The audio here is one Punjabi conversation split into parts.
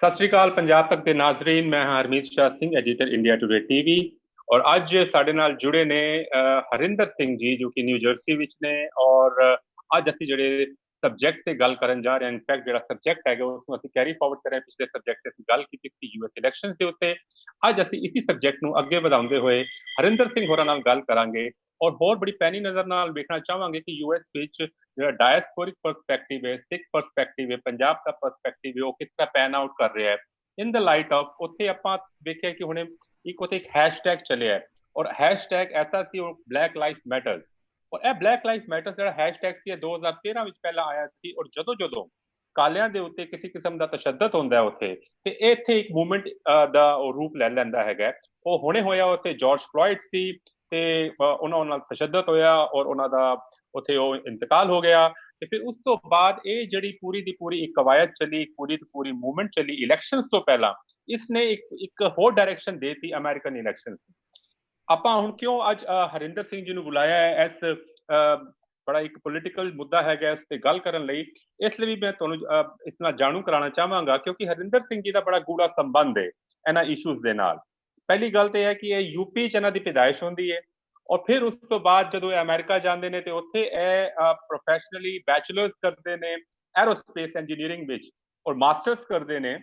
ਸਤਿ ਸ਼੍ਰੀ ਅਕਾਲ ਪੰਜਾਬ ਤੱਕ ਦੇ ਨਾਜ਼ਰੀਨ। ਮੈਂ ਹਾਂ Harmeet Shah Singh, editor India Today TV. ਔਰ ਅੱਜ ਸਾਡੇ ਨਾਲ ਜੁੜੇ ਨੇ ਹਰਿੰਦਰ ਸਿੰਘ ਜੀ, ਜੋ ਕਿ ਨਿਊ ਜਰਸੀ ਵਿੱਚ ਨੇ। ਔਰ ਅੱਜ ਅਸੀਂ ਜਿਹੜੇ ਸਬਜੈਕਟ ਤੇ ਗੱਲ ਕਰਨ ਜਾ ਰਹੇ ਹਾਂ, ਇਨਫੈਕਟ ਜਿਹੜਾ ਸਬਜੈਕਟ ਹੈਗਾ ਉਸ ਨੂੰ ਅਸੀਂ ਕੈਰੀ ਫਾਰਵਰਡ ਕਰ ਰਹੇ ਹਾਂ। ਪਿਛਲੇ ਸਬਜੈਕਟ ਤੇ ਅਸੀਂ ਗੱਲ ਕੀਤੀ ਸੀ ਯੂਐਸ ਇਲੈਕਸ਼ਨ ਦੇ ਉੱਤੇ। ਅੱਜ ਅਸੀਂ ਇसी ਸਬਜੈਕਟ ਨੂੰ ਅੱਗੇ ਵਧਾਉਂਦੇ ਹੋਏ ਹਰਿੰਦਰ ਸਿੰਘ ਹੋਰਾਂ ਨਾਲ ਗੱਲ ਕਰਾਂਗੇ ਔਰ ਬਹੁਤ ਬੜੀ ਪੈਣੀ ਨਜ਼ਰ ਨਾਲ ਵੇਖਣਾ ਚਾਹਾਂਗੇ ਕਿ ਯੂਐਸ ਵਿੱਚ ਜਿਹੜਾ ਡਾਇਸਪੋਰਿਕ ਪਰਸਪੈਕਟਿਵ ਹੈ, ਸਿੱਖ ਪਰਸਪੈਕਟਿਵ ਹੈ, ਪੰਜਾਬ ਦਾ ਪਰਸਪੈਕਟਿਵ ਹੈ, ਉਹ ਕਿਸ ਤਰ੍ਹਾਂ ਪੈਨ ਆਊਟ ਕਰ ਰਿਹਾ ਹੈ ਇਨ ਦ ਲਾਈਟ ਆਫ। ਉੱਥੇ ਆਪਾਂ ਵੇਖਿਆ ਕਿ ਹੁਣੇ ਇੱਕ ਹੈਸ਼ਟੈਗ ਚੱਲਿਆ ਹੈ ਔਰ ਹੈਸ਼ਟੈਗ ਐਸਾ ਸੀ ਉਹ ਬਲੈਕ ਲਾਈਫ ਮੈਟਰਸ। ਔਰ ਇਹ ਬਲੈਕ ਲਾਈਫ ਮੈਟਰਸ ਜਿਹੜਾ ਹੈਸ਼ਟੈਗ ਸੀ 2013 ਵਿੱਚ ਪਹਿਲਾਂ ਆਇਆ ਸੀ। ਔਰ ਜਦੋਂ ਜਦੋਂ ਕਾਲਿਆਂ ਦੇ ਉੱਤੇ ਕਿਸੇ ਕਿਸਮ ਦਾ ਤਸ਼ੱਦਦ ਹੁੰਦਾ ਹੈ ਉੱਥੇ, ਤੇ ਇੱਥੇ ਇੱਕ ਮੂਵਮੈਂਟ ਦਾ ਉਹ ਰੂਪ ਲੈ ਲੈਂਦਾ ਹੈਗਾ। ਉਹ ਹੁਣੇ ਹੋਇਆ ਉੱਥੇ ਜਾਰਜ ਫਲੋਇਡ ਸੀ ਤੇ ਉਹਨਾਂ ਨਾਲ ਤਸ਼ੱਦਦ ਹੋਇਆ ਔਰ ਉਹਨਾਂ ਦਾ ਉੱਥੇ ਉਹ ਇੰਤਕਾਲ ਹੋ ਗਿਆ। ਤੇ ਫਿਰ ਉਸ ਤੋਂ ਬਾਅਦ ਇਹ ਜਿਹੜੀ ਪੂਰੀ ਦੀ ਪੂਰੀ ਇੱਕ ਕਵਾਇਦ ਚੱਲੀ, ਪੂਰੀ ਦੀ ਪੂਰੀ ਮੂਵਮੈਂਟ ਚੱਲੀ ਇਲੈਕਸ਼ਨਸ ਤੋਂ ਪਹਿਲਾਂ। ਇਸਨੇ ਇੱਕ ਹੋਰ ਡਾਇਰੈਕਸ਼ਨ ਦੇਤੀ ਅਮਰੀਕਨ ਇਲੈਕਸ਼ਨਸ। ਆਪਾਂ ਹੁਣ ਕਿਉਂ ਅੱਜ ਹਰਿੰਦਰ ਸਿੰਘ ਜੀ ਨੂੰ ਬੁਲਾਇਆ ਹੈ, ਇਸ ਬੜਾ ਇੱਕ ਪੋਲੀਟੀਕਲ ਮੁੱਦਾ ਹੈਗਾ, ਇਸ ਤੇ ਗੱਲ ਕਰਨ ਲਈ। ਇਸ ਲਈ ਮੈਂ ਤੁਹਾਨੂੰ ਇਸ ਨਾਲ ਜਾਣੂ ਕਰਾਉਣਾ ਚਾਹਾਂਗਾ ਕਿਉਂਕਿ ਹਰਿੰਦਰ ਸਿੰਘ ਜੀ ਦਾ ਬੜਾ ਗੂੜਾ ਸੰਬੰਧ ਹੈ ਇਹਨਾਂ ਇਸ਼ੂਜ਼ ਦੇ ਨਾਲ। ਪਹਿਲੀ ਗੱਲ ਤੇ ਹੈ ਕਿ ਇਹ ਯੂਪੀ ਚ ਇਹਨਾਂ ਦੀ ਪੈਦਾਇਸ਼ ਹੁੰਦੀ ਹੈ ਔਰ ਫਿਰ ਉਸ ਤੋਂ ਬਾਅਦ ਜਦੋਂ ਇਹ ਅਮਰੀਕਾ ਜਾਂਦੇ ਨੇ ਤੇ ਉੱਥੇ ਇਹ ਪ੍ਰੋਫੈਸ਼ਨਲੀ ਬੈਚਲਰਸ ਕਰਦੇ ਨੇ ਐਰੋਸਪੇਸ ਇੰਜੀਨੀਅਰਿੰਗ ਵਿੱਚ ਔਰ ਮਾਸਟਰਸ ਕਰਦੇ ਨੇ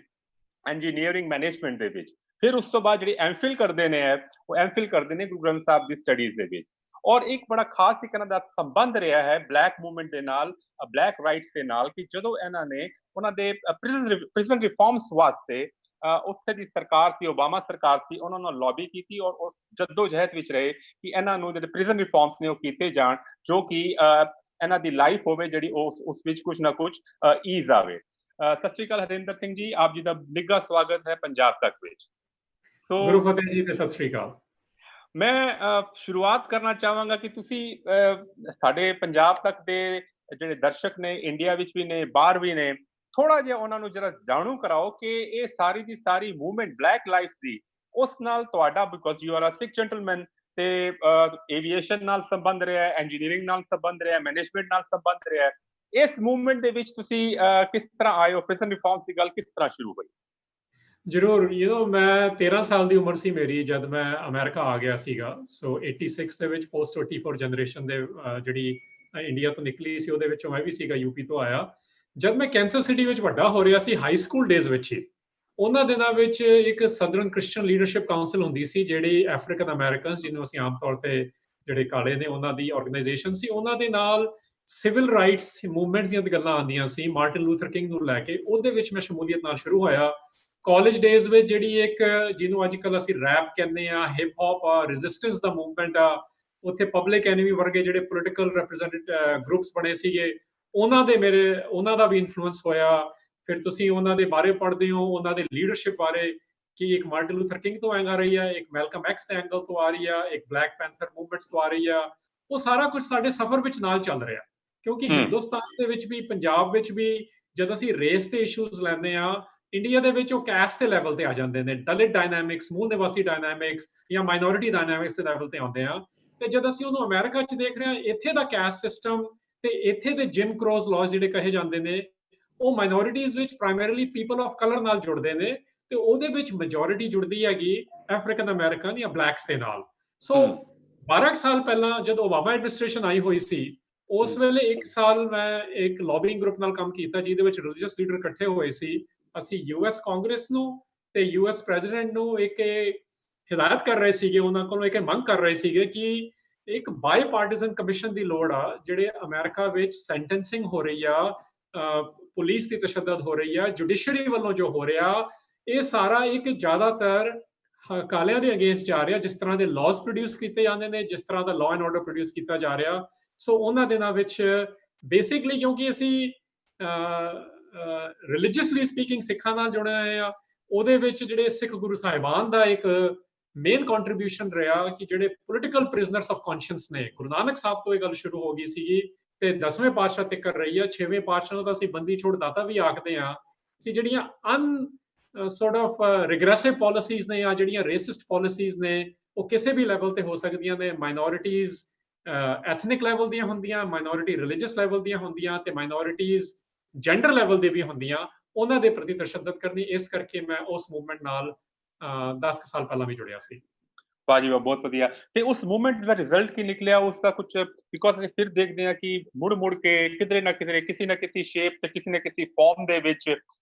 ਇੰਜੀਨੀਅਰਿੰਗ ਮੈਨੇਜਮੈਂਟ ਦੇ ਵਿੱਚ। ਫਿਰ ਉਸ ਤੋਂ ਬਾਅਦ ਜਿਹੜੀ ਐਮਫਿਲ ਕਰਦੇ ਨੇ ਉਹ ਐਮਫਿਲ ਕਰਦੇ ਨੇ ਗੁਰੂ ਗ੍ਰੰਥ ਸਾਹਿਬ ਦੀ ਸਟੱਡੀਜ਼ ਦੇ ਵਿੱਚ। ਔਰ ਇੱਕ ਬੜਾ ਖਾਸ ਇੱਕ ਇਹਨਾਂ ਦਾ ਸੰਬੰਧ ਰਿਹਾ ਹੈ ਬਲੈਕ ਮੂਵਮੈਂਟ ਦੇ ਨਾਲ, ਬਲੈਕ ਰਾਈਟਸ ਦੇ ਨਾਲ, ਕਿ ਜਦੋਂ ਇਹਨਾਂ ਨੇ ਉਹਨਾਂ ਦੇ ਪ੍ਰਿਜ਼ਨ ਰਿਫਾਰਮਸ ਵਾਸਤੇ ਉੱਥੇ ਦੀ ਸਰਕਾਰ ਸੀ, ਓਬਾਮਾ ਸਰਕਾਰ ਸੀ, ਉਹਨਾਂ ਨਾਲ ਲੌਬੀ ਕੀਤੀ ਔਰ ਉਸ ਜਦੋਜਹਿਦ ਵਿੱਚ ਰਹੇ ਕਿ ਇਹਨਾਂ ਨੂੰ ਜਿਹੜੇ ਪ੍ਰਿਜ਼ਨ ਰਿਫਾਰਮਸ ਨੇ ਉਹ ਕੀਤੇ ਜਾਣ, ਜੋ ਕਿ ਇਹਨਾਂ ਦੀ ਲਾਈਫ ਹੋਵੇ ਜਿਹੜੀ ਉਸ ਵਿੱਚ ਕੁਝ ਨਾ ਕੁਝ ਈਜ਼ ਆਵੇ। ਸਤਿ ਸ਼੍ਰੀ ਅਕਾਲ ਹਰਿੰਦਰ ਸਿੰਘ ਜੀ, ਆਪ ਜੀ ਦਾ ਨਿੱਘਾ ਸਵਾਗਤ ਹੈ ਪੰਜਾਬ ਤੱਕ ਵਿੱਚ। ਸੋ ਗੁਰੂ ਫਤਿਹ ਜੀ ਤੇ ਸਤਿ ਸ਼੍ਰੀ ਅਕਾਲ। ਮੈਂ ਸ਼ੁਰੂਆਤ ਕਰਨਾ ਚਾਹਾਂਗਾ ਕਿ ਤੁਸੀਂ ਸਾਡੇ ਪੰਜਾਬ ਤੱਕ ਦੇ ਜਿਹੜੇ ਦਰਸ਼ਕ ਨੇ, ਇੰਡੀਆ ਵਿੱਚ ਵੀ ਨੇ, ਬਾਹਰ ਵੀ ਨੇ, ਥੋੜਾ ਜਿਹਾ ਉਹਨਾਂ ਨੂੰ ਜਰਾ ਜਾਣੂ ਕਰਾਓ ਕਿ ਇਹ ਸਾਰੀ ਦੀ ਸਾਰੀ ਮੂਵਮੈਂਟ ਬਲੈਕ ਲਾਈਫ ਦੀ ਉਸ ਨਾਲ ਤੁਹਾਡਾ, because you are a Sikh gentleman, ਤੇ ਏਵੀਏਸ਼ਨ ਨਾਲ ਸੰਬੰਧ ਰਿਹਾ ਹੈ, ਇੰਜੀਨੀਅਰਿੰਗ ਨਾਲ ਸੰਬੰਧ ਰਿਹਾ ਹੈ, ਮੈਨੇਜਮੈਂਟ ਨਾਲ ਸੰਬੰਧ ਰਿਹਾ ਹੈ। ਇਸ ਮੂਵਮੈਂਟ ਦੇ ਵਿੱਚ ਤੁਸੀਂ ਕਿਸ ਤਰ੍ਹਾਂ ਆਏ ਹੋ? ਪ੍ਰਿਜ਼ਨ ਰਿਫਾਰਮਸ ਦੀ ਗੱਲ ਕਿਸ ਤਰ੍ਹਾਂ ਸ਼ੁਰੂ ਹੋਈ? ਜ਼ਰੂਰ। ਜਦੋਂ ਮੈਂ 13 ਸਾਲ ਦੀ ਉਮਰ ਸੀ ਮੇਰੀ, ਜਦ ਮੈਂ ਅਮਰੀਕਾ ਆ ਗਿਆ ਸੀਗਾ। ਸੋ 86 ਦੇ ਵਿੱਚ ਪੋਸਟ 24 ਜਨਰੇਸ਼ਨ ਦੇ ਜਿਹੜੀ ਇੰਡੀਆ ਤੋਂ ਨਿਕਲੀ ਸੀ ਉਹਦੇ ਵਿੱਚੋਂ ਮੈਂ ਵੀ ਸੀਗਾ, ਯੂਪੀ ਤੋਂ ਆਇਆ। ਜਦ ਮੈਂ ਕੈਂਸਰ ਸਿਟੀ ਵਿੱਚ ਵੱਡਾ ਹੋ ਰਿਹਾ ਸੀ, ਹਾਈ ਸਕੂਲ ਡੇਜ਼ ਵਿੱਚ ਹੀ, ਉਹਨਾਂ ਦਿਨਾਂ ਵਿੱਚ ਇੱਕ ਸਦਰਨ ਕ੍ਰਿਸਚੀਅਨ ਲੀਡਰਸ਼ਿਪ ਕਾਉਂਸਲ ਹੁੰਦੀ ਸੀ, ਜਿਹੜੀ ਅਫਰੀਕਨ ਅਮਰੀਕਨਸ, ਜਿਹਨੂੰ ਅਸੀਂ ਆਮ ਤੌਰ ਤੇ ਜਿਹੜੇ ਕਾਲੇ ਨੇ ਉਹਨਾਂ ਦੀ ਆਰਗੇਨਾਈਜੇਸ਼ਨ ਸੀ। ਉਹਨਾਂ ਦੇ ਨਾਲ ਸਿਵਲ ਰਾਈਟਸ ਮੂਵਮੈਂਟਸ ਦੀਆਂ ਗੱਲਾਂ ਆਉਂਦੀਆਂ ਸੀ, ਮਾਰਟਨ ਲੂਥਰ ਕਿੰਗ ਨੂੰ ਲੈ ਕੇ। ਉਹਦੇ ਵਿੱਚ ਮੈਂ ਸ਼ਮੂਲੀਅਤ ਨਾਲ ਸ਼ੁਰੂ ਹੋਇਆ। ਕਾਲਜ ਡੇਜ਼ ਵਿੱਚ ਜਿਹੜੀ ਇੱਕ, ਜਿਹਨੂੰ ਅੱਜ ਕੱਲ੍ਹ ਅਸੀਂ ਰੈਪ ਕਹਿੰਦੇ ਆ, ਹਿਪ ਹੌਪ ਆ, ਰੈਜ਼ਿਸਟੈਂਸ ਦਾ ਮੂਵਮੈਂਟ ਆ, ਉੱਥੇ ਪਬਲਿਕ ਐਨਮੀ ਵਰਗੇ ਜਿਹੜੇ ਪੋਲੀਟੀਕਲ ਰਿਪਰੈਜ਼ੈਂਟੇਟਿਵ ਗਰੁੱਪਸ ਬਣੇ ਸੀਗੇ, ਉਹਨਾਂ ਦਾ ਵੀ ਇਨਫਲੂਐਂਸ ਹੋਇਆ। ਫਿਰ ਤੁਸੀਂ ਉਹਨਾਂ ਦੇ ਬਾਰੇ ਪੜ੍ਹਦੇ ਹੋ, ਉਹਨਾਂ ਦੇ ਲੀਡਰਸ਼ਿਪ ਬਾਰੇ, ਕਿ ਇੱਕ ਮਾਰਟਨ ਲੂਥਰ ਕਿੰਗ ਤੋਂ ਆ ਰਹੀ ਆ, ਇੱਕ ਮੈਲਕਮ ਐਕਸ ਦੇ ਐਂਗਲ ਤੋਂ ਆ ਰਹੀ ਆ, ਇੱਕ ਬਲੈਕ ਪੈਂਥਰ ਮੂਵਮੈਂਟਸ ਤੋਂ ਆ ਰਹੀ ਆ। ਉਹ ਸਾਰਾ ਕੁਝ ਸਾਡੇ ਸਫ਼ਰ ਵਿੱਚ ਨਾਲ ਚੱਲ ਰਿਹਾ, ਕਿਉਂਕਿ ਹਿੰਦੁਸਤਾਨ ਦੇ ਵਿੱਚ ਵੀ, ਪੰਜਾਬ ਵਿੱਚ ਵੀ, ਜਦ ਅਸੀਂ ਰੇਸ ਦੇ ਇਸ਼ੂਜ਼ ਲੈਂਦੇ ਆ, ਇੰਡੀਆ ਦੇ ਵਿੱਚ ਉਹ ਕੈਸਟ ਦੇ ਲੈਵਲ ਤੇ ਆ ਜਾਂਦੇ ਨੇ, ਦਲਿਤ ਡਾਇਨਾਮਿਕਸ, ਮੂਲ ਨਿਵਾਸੀ ਡਾਇਨਾਮਿਕਸ ਜਾਂ ਮਾਈਨੋਰਿਟੀ ਡਾਇਨਾਮਿਕਸ ਦੇ ਲੈਵਲ ਤੇ ਆਉਂਦੇ ਆ। ਤੇ ਜਦ ਅਸੀਂ ਉਹਨੂੰ ਅਮਰੀਕਾ 'ਚ ਦੇਖ ਰਹੇ ਹਾਂ, ਇੱਥੇ ਦਾ ਕੈਸਟ ਸਿਸਟਮ ਤੇ ਇੱਥੇ ਦੇ ਜਿਮ ਕ੍ਰੋਜ਼ ਲਾਜ਼ ਜਿਹੜੇ ਕਹੇ ਜਾਂਦੇ ਨੇ, ਉਹ ਮਾਈਨੋਰਿਟੀਜ਼ ਵਿੱਚ ਪ੍ਰਾਇਮਰੀਲੀ ਪੀਪਲ ਆਫ ਕਲਰ ਨਾਲ ਜੁੜਦੇ ਨੇ, ਤੇ ਉਹਦੇ ਵਿੱਚ ਮੈਜੋਰਿਟੀ ਜੁੜਦੀ ਹੈਗੀ ਅਫਰੀਕਨ ਅਮਰੀਕਨ ਜਾਂ ਬਲੈਕਸ ਦੇ ਨਾਲ। ਸੋ 12 ਸਾਲ ਪਹਿਲਾਂ ਜਦੋਂ ਓਬਾਮਾ ਐਡਮਿਨਿਸਟ੍ਰੇਸ਼ਨ ਆਈ ਹੋਈ ਸੀ, ਉਸ ਵੇਲੇ 1 ਸਾਲ ਮੈਂ ਇੱਕ ਲੌਬਿੰਗ ਗਰੁੱਪ ਨਾਲ ਕੰਮ ਕੀਤਾ, ਜਿਹਦੇ ਵਿੱਚ ਰਿਲੀਜੀਅਸ ਲੀਡਰ ਇਕੱਠੇ ਹੋਏ ਸੀ। ਅਸੀਂ ਯੂਐਸ ਕਾਂਗਰਸ ਨੂੰ ਤੇ ਯੂਐਸ ਪ੍ਰੈਜ਼ੀਡੈਂਟ ਨੂੰ ਇੱਕ ਹਿਦਾਇਤ ਕਰ ਰਹੇ ਸੀਗੇ, ਉਹਨਾਂ ਕੋਲੋਂ ਇੱਕ ਮੰਗ ਕਰ ਰਹੇ ਸੀਗੇ ਕਿ ਇੱਕ ਬਾਈ ਪਾਰਟੀਜ਼ਨ ਕਮਿਸ਼ਨ ਦੀ ਲੋੜ ਆ। ਜਿਹੜੇ ਅਮਰੀਕਾ ਵਿੱਚ ਸੈਂਟੈਂਸਿੰਗ ਹੋ ਰਹੀ ਆ, ਪੁਲਿਸ ਦੀ ਤਸ਼ੱਦਦ ਹੋ ਰਹੀ ਆ, ਜੁਡੀਸ਼ਰੀ ਵੱਲੋਂ ਜੋ ਹੋ ਰਿਹਾ, ਇਹ ਸਾਰਾ ਇੱਕ ਜ਼ਿਆਦਾਤਰ ਕਾਲਿਆਂ ਦੇ ਅਗੇਂਸਟ ਜਾ ਰਿਹਾ। ਜਿਸ ਤਰ੍ਹਾਂ ਦੇ ਲਾਜ਼ ਪ੍ਰੋਡਿਊਸ ਕੀਤੇ ਜਾਂਦੇ ਨੇ, ਜਿਸ ਤਰ੍ਹਾਂ ਦਾ ਲਾਅ ਐਂਡ ਆਰਡਰ ਪ੍ਰੋਡਿਊਸ ਕੀਤਾ ਜਾ ਰਿਹਾ। ਸੋ ਉਹਨਾਂ ਦਿਨਾਂ ਵਿੱਚ ਬੇਸਿਕਲੀ, ਕਿਉਂਕਿ ਅਸੀਂ ਰਿਲੀਜੀਅਸਲੀ ਸਪੀਕਿੰਗ ਸਿੱਖਾਂ ਨਾਲ ਜੁੜੇ ਹੋਏ ਆ, ਉਹਦੇ ਵਿੱਚ ਜਿਹੜੇ ਸਿੱਖ ਗੁਰੂ ਸਾਹਿਬਾਨ ਦਾ ਇੱਕ ਮੇਨ ਕੰਟਰੀਬਿਊਸ਼ਨ ਰਿਹਾ ਕਿ ਜਿਹੜੇ ਪੋਲੀਟੀਕਲ ਪ੍ਰਿਜ਼ਨਰਸ ਆਫ ਕੌਂਸ਼ੀਅੰਸ ਨੇ, ਗੁਰੂ ਨਾਨਕ ਸਾਹਿਬ ਤੋਂ ਇਹ ਗੱਲ ਸ਼ੁਰੂ ਹੋ ਗਈ ਸੀਗੀ ਤੇ 10ਵੇਂ ਪਾਤਸ਼ਾਹ ਤੱਕ ਕਰ ਰਹੀ ਆ। 6ਵੇਂ ਪਾਤਸ਼ਾਹ ਨੂੰ ਤਾਂ ਅਸੀਂ ਬੰਦੀ ਛੋੜ ਦਾਤਾ ਵੀ ਆਖਦੇ ਆ। ਅਸੀਂ ਜਿਹੜੀਆਂ ਸੋਰਟ ਆਫ ਰਿਗਰੈਸਿਵ ਪਾਲਿਸੀਜ਼ ਨੇ ਜਾਂ ਜਿਹੜੀਆਂ ਰੇਸਿਸਟ ਪਾਲਿਸੀਜ਼ ਨੇ, ਉਹ ਕਿਸੇ ਵੀ ਲੈਵਲ ਤੇ ਹੋ ਸਕਦੀਆਂ ਨੇ। ਮਾਈਨੋਰਿਟੀਜ਼ ਐਥਨਿਕ ਲੈਵਲ ਦੀਆਂ ਹੁੰਦੀਆਂ, ਮਾਈਨੋਰਿਟੀ ਰਿਲੀਜੀਅਸ ਲੈਵਲ ਦੀਆਂ ਹੁੰਦੀਆਂ, ਤੇ ਮਾਈਨੋਰਿਟੀਜ਼ ਜੈਂਡਰ ਲੈਵਲ ਦੇ ਵੀ ਹੁੰਦੀਆਂ। ਉਹਨਾਂ ਦੇ ਪ੍ਰਤੀ ਤਸ਼ੱਦਦ ਕਰਨੀ। ਇਸ ਕਰਕੇ ਮੈਂ ਉਸ ਮੂਵਮੈਂਟ ਨਾਲ 10 ਸਾਲ ਪਹਿਲਾਂ ਵੀ ਜੁੜਿਆ ਸੀ। ਵਾਹ ਜੀ ਵਾਹ, ਬਹੁਤ ਵਧੀਆ। ਤੇ ਉਸ ਮੂਵਮੈਂਟ ਦਾ ਰਿਜ਼ਲਟ ਕੀ ਨਿਕਲਿਆ ਉਸਦਾ ਕੁਝ? ਬਿਕੋਜ਼ ਅਸੀਂ ਫਿਰ ਦੇਖਦੇ ਹਾਂ ਕਿ ਮੁੜ ਕੇ ਕਿਧਰੇ ਨਾ ਕਿਧਰੇ ਕਿਸੇ ਨਾ ਕਿਸੇ ਸ਼ੇਪ ਤੇ ਕਿਸੇ ਨਾ ਕਿਸੇ ਫਾਰਮ ਦੇ ਵਿੱਚ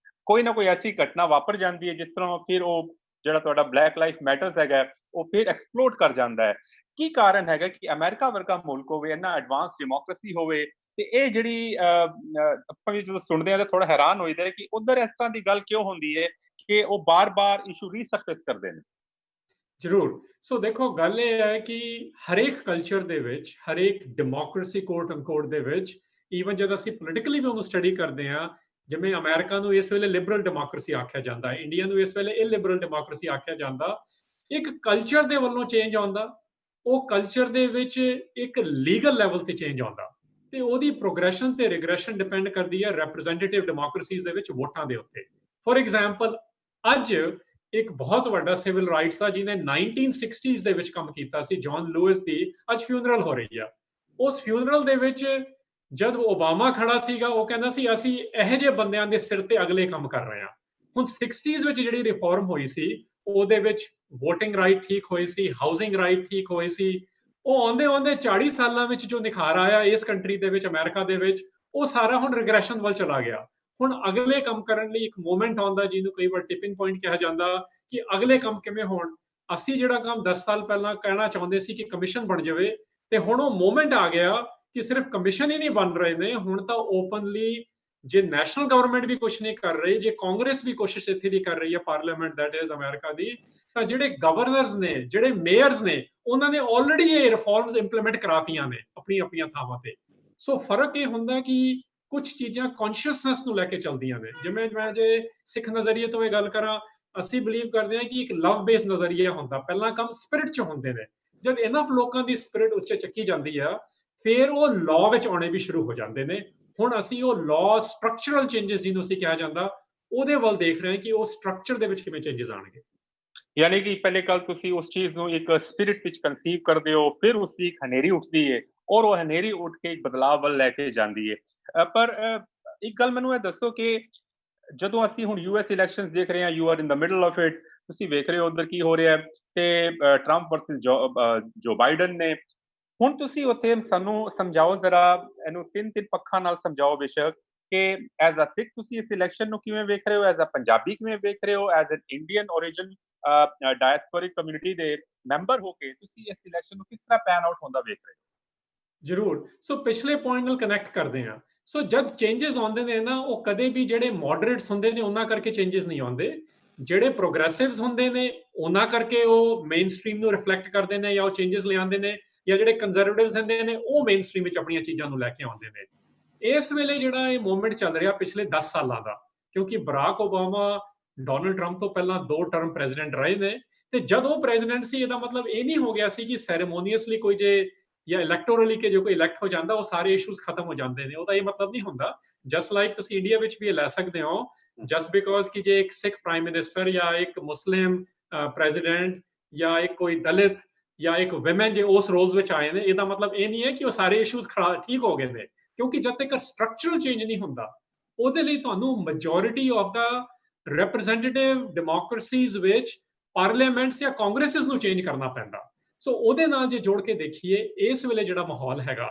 ਕੋਈ ਨਾ ਕੋਈ ਐਸੀ ਘਟਨਾ ਵਾਪਰ ਜਾਂਦੀ ਹੈ ਜਿਸ ਤਰ੍ਹਾਂ ਫਿਰ ਉਹ ਜਿਹੜਾ ਤੁਹਾਡਾ ਬਲੈਕ ਲਾਈਫ ਮੈਟਰਸ ਹੈਗਾ ਉਹ ਫਿਰ ਐਕਸਪਲੋਡ ਕਰ ਜਾਂਦਾ ਹੈ। ਕੀ ਕਾਰਨ ਹੈਗਾ ਕਿ ਅਮਰੀਕਾ ਵਰਗਾ ਮੁਲਕ ਹੋਵੇ, ਇੰਨਾ ਐਡਵਾਂਸ ਡੈਮੋਕ੍ਰੇਸੀ ਹੋਵੇ, ਤੇ ਇਹ ਜਿਹੜੀ ਆਪਾਂ ਵੀ ਜਦੋਂ ਸੁਣਦੇ ਹਾਂ ਤਾਂ ਥੋੜਾ ਹੈਰਾਨ ਹੋਈਦਾ ਕਿ ਉਧਰ ਇਸ ਤਰ੍ਹਾਂ ਦੀ ਗੱਲ ਕਿਉਂ ਹੁੰਦੀ ਹੈ ਕਿ ਉਹ ਬਾਰ-ਬਾਰ ਇਸ਼ੂ ਰੀਸਰਫੇਸ ਕਰਦੇ ਨੇ। ਜ਼ਰੂਰ। ਸੋ ਦੇਖੋ, ਗੱਲ ਇਹ ਹੈ ਕਿ ਹਰੇਕ ਕਲਚਰ ਦੇ ਵਿੱਚ, ਹਰੇਕ ਡੈਮੋਕ੍ਰੇਸੀ ਕੋਟ ਅਨਕੋਟ ਦੇ ਵਿੱਚ, ਈਵਨ ਜਦ ਅਸੀਂ ਪੋਲੀਟੀਕਲੀ ਵੀ ਉਹਨੂੰ ਸਟੱਡੀ ਕਰਦੇ ਹਾਂ, ਜਿਵੇਂ ਅਮਰੀਕਾ ਨੂੰ ਇਸ ਵੇਲੇ ਲਿਬਰਲ ਡੈਮੋਕ੍ਰੇਸੀ ਆਖਿਆ ਜਾਂਦਾ, ਇੰਡੀਆ ਨੂੰ ਇਸ ਵੇਲੇ ਇਲਿਬਰਲ ਡੈਮੋਕ੍ਰੇਸੀ ਆਖਿਆ ਜਾਂਦਾ। ਇੱਕ ਕਲਚਰ ਦੇ ਵੱਲੋਂ ਚੇਂਜ ਆਉਂਦਾ, ਉਹ ਕਲਚਰ ਦੇ ਵਿੱਚ ਇੱਕ ਲੀਗਲ ਲੈਵਲ ਤੇ ਚੇਂਜ ਆਉਂਦਾ, ਤੇ ਉਹਦੀ ਪ੍ਰੋਗਰੈਸ਼ਨ ਤੇ ਰਿਗਰੈਸ਼ਨ ਡਿਪੈਂਡ ਕਰਦੀ ਹੈ ਰੈਪਰੈਜ਼ੈਂਟੇਟਿਵ ਡੈਮੋਕ੍ਰੇਸੀਜ਼ ਦੇ ਵਿੱਚ ਵੋਟਾਂ ਦੇ ਉੱਤੇ। ਫੋਰ ਐਗਜ਼ਾਮਪਲ, ਅੱਜ ਇੱਕ ਬਹੁਤ ਵੱਡਾ ਸਿਵਲ ਰਾਈਟਸ ਦਾ ਜਿਹਨੇ 1960s ਦੇ ਵਿੱਚ ਕੰਮ ਕੀਤਾ ਸੀ, ਜੌਨ ਲੂਇਸ ਦੀ, ਅੱਜ ਫਿਊਨਰਲ ਹੋ ਰਹੀ ਆ। ਉਸ ਫਿਊਨਰਲ ਦੇ ਵਿੱਚ ਜਦ ਓਬਾਮਾ ਖੜਾ ਸੀਗਾ, ਉਹ ਕਹਿੰਦਾ ਸੀ ਅਸੀਂ ਇਹੋ ਜਿਹੇ ਬੰਦਿਆਂ ਦੇ ਸਿਰ ਤੇ ਅਗਲੇ ਕੰਮ ਕਰ ਰਹੇ ਹਾਂ। ਹੁਣ 60s ਵਿੱਚ ਜਿਹੜੀ ਰਿਫਾਰਮ ਹੋਈ ਸੀ, ਉਹਦੇ ਵਿੱਚ ਵੋਟਿੰਗ ਰਾਈਟ ਠੀਕ ਹੋਈ ਸੀ, ਹਾਊਸਿੰਗ ਰਾਈਟ ਠੀਕ ਹੋਈ ਸੀ। ਉਹ ਆਉਂਦੇ ਆਉਂਦੇ 40 ਸਾਲਾਂ ਵਿੱਚ ਜੋ ਨਿਖਾਰ ਆਇਆ ਇਸ ਕੰਟਰੀ ਦੇ ਵਿੱਚ, ਅਮਰੀਕਾ ਦੇ ਵਿੱਚ, ਉਹ ਸਾਰਾ ਹੁਣ ਰਿਗਰੈਸ਼ਨ ਵੱਲ ਚਲਾ ਗਿਆ। ਹੁਣ ਅਗਲੇ ਕੰਮ ਕਰਨ ਲਈ ਇੱਕ ਮੂਵਮੈਂਟ ਆਉਂਦਾ, ਜਿਹਨੂੰ ਕਈ ਵਾਰ ਟਿਪਿੰਗ ਪੁਆਇੰਟ ਕਿਹਾ ਜਾਂਦਾ, ਕਿ ਅਗਲੇ ਕੰਮ ਕਿਵੇਂ ਹੋਣ। ਅਸੀਂ ਜਿਹੜਾ ਕੰਮ 10 ਸਾਲ ਪਹਿਲਾਂ ਕਹਿਣਾ ਚਾਹੁੰਦੇ ਸੀ ਕਿ ਕਮਿਸ਼ਨ ਬਣ ਜਾਵੇ, ਤੇ ਹੁਣ ਉਹ ਮੂਵਮੈਂਟ ਆ ਗਿਆ ਕਿ ਸਿਰਫ ਕਮਿਸ਼ਨ ਹੀ ਨਹੀਂ ਬਣ ਰਹੇ ਨੇ, ਹੁਣ ਤਾਂ ਓਪਨਲੀ ਜੇ ਨੈਸ਼ਨਲ ਗਵਰਨਮੈਂਟ ਵੀ ਕੁਝ ਨਹੀਂ ਕਰ ਰਹੀ, ਜੇ ਕਾਂਗਰਸ ਵੀ ਕੋਸ਼ਿਸ਼ ਇੱਥੇ ਦੀ ਕਰ ਰਹੀ ਹੈ, ਪਾਰਲੀਮੈਂਟ ਦੈਟ ਇਜ਼ ਅਮਰੀਕਾ ਦੀ, ਤਾਂ ਜਿਹੜੇ ਗਵਰਨਰਸ ਨੇ, ਜਿਹੜੇ ਮੇਅਰਸ ਨੇ, ਉਹਨਾਂ ਨੇ ਆਲਰੇਡੀ ਇਹ ਰਿਫਾਰਮਸ ਇੰਪਲੀਮੈਂਟ ਕਰਾਤੀਆਂ ਨੇ ਆਪਣੀ ਆਪਣੀਆਂ ਥਾਵਾਂ ਤੇ। ਸੋ ਫਰਕ ਇਹ ਹੁੰਦਾ ਕਿ ਕੁਝ ਚੀਜ਼ਾਂ ਕੌਨਸ਼ੀਅਸਨੈਸ ਨੂੰ ਲੈ ਕੇ ਚੱਲਦੀਆਂ ਨੇ। ਜਿਵੇਂ ਮੈਂ ਜੇ ਸਿੱਖ ਨਜ਼ਰੀਏ ਤੋਂ ਇਹ ਗੱਲ ਕਰਾਂ, ਅਸੀਂ ਬਲੀਵ ਕਰਦੇ ਹਾਂ ਕਿ ਇੱਕ ਲਵ ਬੇਸਡ ਨਜ਼ਰੀਆ ਹੁੰਦਾ, ਪਹਿਲਾਂ ਕੰਮ ਸਪਿਰਿਟ 'ਚ ਹੁੰਦੇ ਨੇ। ਜਦ ਇਨਫ ਲੋਕਾਂ ਦੀ ਸਪਿਰਿਟ ਉੱਚੇ ਚੱਕੀ ਜਾਂਦੀ ਆ, ਫਿਰ ਉਹ ਲਾਅ ਵਿੱਚ ਆਉਣੇ ਵੀ ਸ਼ੁਰੂ ਹੋ ਜਾਂਦੇ ਨੇ। ਹੁਣ ਅਸੀਂ ਉਹ ਲਾਅ ਸਟਰਕਚਰਲ ਚੇਂਜਸ ਜਿਹਨੂੰ ਅਸੀਂ ਕਿਹਾ ਜਾਂਦਾ, ਉਹਦੇ ਵੱਲ ਦੇਖ ਰਹੇ ਹਾਂ ਕਿ ਉਹ ਸਟਰਕਚਰ ਦੇ ਵਿੱਚ ਕਿਵੇਂ ਚੇਂਜਸ ਆਣਗੇ। ਯਾਨੀ ਕਿ ਪਹਿਲੇ ਕੱਲ ਤੁਸੀਂ ਉਸ ਚੀਜ਼ ਨੂੰ ਇੱਕ ਸਪਿਰਿਟ ਵਿੱਚ ਕਨਸੀਵ ਕਰਦੇ ਹੋ, ਫਿਰ ਉਸ ਦੀ ਇੱਕ ਹਨੇਰੀ ਉੱਠਦੀ ਹੈ ਔਰ ਉਹ ਹਨੇਰੀ ਉੱਠ ਕੇ ਇੱਕ ਬਦਲਾਅ ਵੱਲ ਲੈ ਕੇ ਜਾਂਦੀ ਹੈ। ਪਰ ਇੱਕ ਗੱਲ ਮੈਨੂੰ ਇਹ ਦੱਸੋ ਕਿ ਜਦੋਂ ਅਸੀਂ ਹੁਣ ਯੂਐਸ ਇਲੈਕਸ਼ਨਸ ਦੇਖ ਰਹੇ ਹਾਂ, you are in the middle of it, ਤੁਸੀਂ ਵੇਖ ਰਹੇ ਹੋ ਉਧਰ ਕੀ ਹੋ ਰਿਹਾ ਹੈ, ਤੇ ਟਰੰਪ ਵਰਸਸ ਜੋ ਬਾਈਡਨ ਨੇ। ਹੁਣ ਤੁਸੀਂ ਉੱਥੇ ਸਾਨੂੰ ਸਮਝਾਓ ਜ਼ਰਾ, ਇਹਨੂੰ ਤਿੰਨ ਪੱਖਾਂ ਨਾਲ ਸਮਝਾਓ ਬੇਸ਼ੱਕ, ਕਿ ਐਜ਼ ਅ ਸਿੱਖ ਤੁਸੀਂ ਇਸ ਇਲੈਕਸ਼ਨ ਨੂੰ ਕਿਵੇਂ ਵੇਖ ਰਹੇ ਹੋ, ਐਜ਼ ਅ ਪੰਜਾਬੀ ਕਿਵੇਂ ਵੇਖ ਰਹੇ ਹੋ, as an Indian origin diasporic community ਦੇ ਮੈਂਬਰ ਹੋ ਕੇ ਤੁਸੀਂ ਇਸ ਇਲੈਕਸ਼ਨ ਨੂੰ ਕਿਸ ਤਰ੍ਹਾਂ ਪੈਨ ਆਊਟ ਹੁੰਦਾ ਵੇਖ ਰਹੇ ਹੋ? ਜ਼ਰੂਰ। ਸੋ ਪਿਛਲੇ ਪੁਆਇੰਟ ਨਾਲ ਕਨੈਕਟ ਕਰਦੇ ਹਾਂ। ਸੋ ਜਦ ਚੇਂਜਸ ਆਉਂਦੇ ਨੇ ਨਾ, ਉਹ ਕਦੇ ਵੀ ਜਿਹੜੇ ਮੋਡਰੇਟਸ ਹੁੰਦੇ ਨੇ ਉਹਨਾਂ ਕਰਕੇ ਚੇਂਜਸ ਨਹੀਂ ਆਉਂਦੇ, ਜਿਹੜੇ ਪ੍ਰੋਗਰੈਸਿਵਸ ਹੁੰਦੇ ਨੇ ਉਹਨਾਂ ਕਰਕੇ ਉਹ ਮੇਨ ਸਟ੍ਰੀਮ ਨੂੰ ਰਿਫਲੈਕਟ ਕਰਦੇ ਨੇ ਜਾਂ ਉਹ ਚੇਂਜਸ ਲਿਆਉਂਦੇ ਨੇ, ਜਾਂ ਜਿਹੜੇ ਕੰਜ਼ਰਵੇਟਿਵਸ ਹੁੰਦੇ ਨੇ ਉਹ ਮੇਨ ਸਟ੍ਰੀਮ ਵਿੱਚ ਆਪਣੀਆਂ ਚੀਜ਼ਾਂ ਨੂੰ ਲੈ ਕੇ ਆਉਂਦੇ ਨੇ। ਇਸ ਵੇਲੇ ਜਿਹੜਾ ਇਹ ਮੂਵਮੈਂਟ ਚੱਲ ਰਿਹਾ ਪਿਛਲੇ 10 ਸਾਲਾਂ ਦਾ, ਕਿਉਂਕਿ ਬਰਾਕ ਓਬਾਮਾ ਡੋਨਲਡ ਟਰੰਪ ਤੋਂ ਪਹਿਲਾਂ 2 ਟਰਮ ਪ੍ਰੈਜ਼ੀਡੈਂਟ ਰਹੇ ਨੇ, ਤੇ ਜਦ ਉਹ ਪ੍ਰੈਜ਼ੀਡੈਂਟ ਸੀ, ਇਹਦਾ ਮਤਲਬ ਇਹ ਨਹੀਂ ਹੋ ਗਿਆ ਸੀ ਕਿ ਸੈਰੇਮੋਨੀਅਸਲੀ ਕੋਈ ਜੇ ਜਾਂ ਇਲੈਕਟੋਰਲੀ ਕਿ ਜੋ ਕੋਈ ਇਲੈਕਟ ਹੋ ਜਾਂਦਾ ਉਹ ਸਾਰੇ ਇਸ਼ੂਜ਼ ਖਤਮ ਹੋ ਜਾਂਦੇ ਨੇ, ਉਹਦਾ ਇਹ ਮਤਲਬ ਨਹੀਂ ਹੁੰਦਾ। ਜਸਟ ਲਾਈਕ ਤੁਸੀਂ ਇੰਡੀਆ ਵਿੱਚ ਵੀ ਲੈ ਸਕਦੇ ਹੋ, ਜਸਟ ਬਿਕੋਜ਼ ਕਿ ਜੇ ਇੱਕ ਸਿੱਖ ਪ੍ਰਾਈਮ ਮਿਨਿਸਟਰ ਜਾਂ ਇੱਕ ਮੁਸਲਿਮ ਪ੍ਰੈਜ਼ੀਡੈਂਟ ਜਾਂ ਇੱਕ ਕੋਈ ਦਲਿਤ ਜਾਂ ਇੱਕ ਵਿਮਨ ਜੇ ਉਸ ਰੋਲਸ ਵਿੱਚ ਆਏ ਨੇ, ਇਹਦਾ ਮਤਲਬ ਇਹ ਨਹੀਂ ਹੈ ਕਿ ਉਹ ਸਾਰੇ ਇਸ਼ੂਜ਼ ਠੀਕ ਹੋ ਗਏ ਨੇ, ਕਿਉਂਕਿ ਜਦ ਤੱਕ ਸਟਰਕਚਰਲ ਚੇਂਜ ਨਹੀਂ ਹੁੰਦਾ, ਉਹਦੇ ਲਈ ਤੁਹਾਨੂੰ ਮੈਜੋਰਿਟੀ ਆਫ ਦਾ ਰਿਪਰੈਜ਼ੈਂਟੇਟਿਵ ਡੈਮੋਕ੍ਰੇਸੀਜ਼ ਵਿੱਚ ਪਾਰਲੀਮੈਂਟਸ ਜਾਂ ਕਾਂਗਰਸਿਸ ਨੂੰ ਚੇਂਜ ਕਰਨਾ ਪੈਂਦਾ। ਸੋ ਉਹਦੇ ਨਾਲ ਜੇ ਜੋੜ ਕੇ ਦੇਖੀਏ, ਇਸ ਵੇਲੇ ਜਿਹੜਾ ਮਾਹੌਲ ਹੈਗਾ,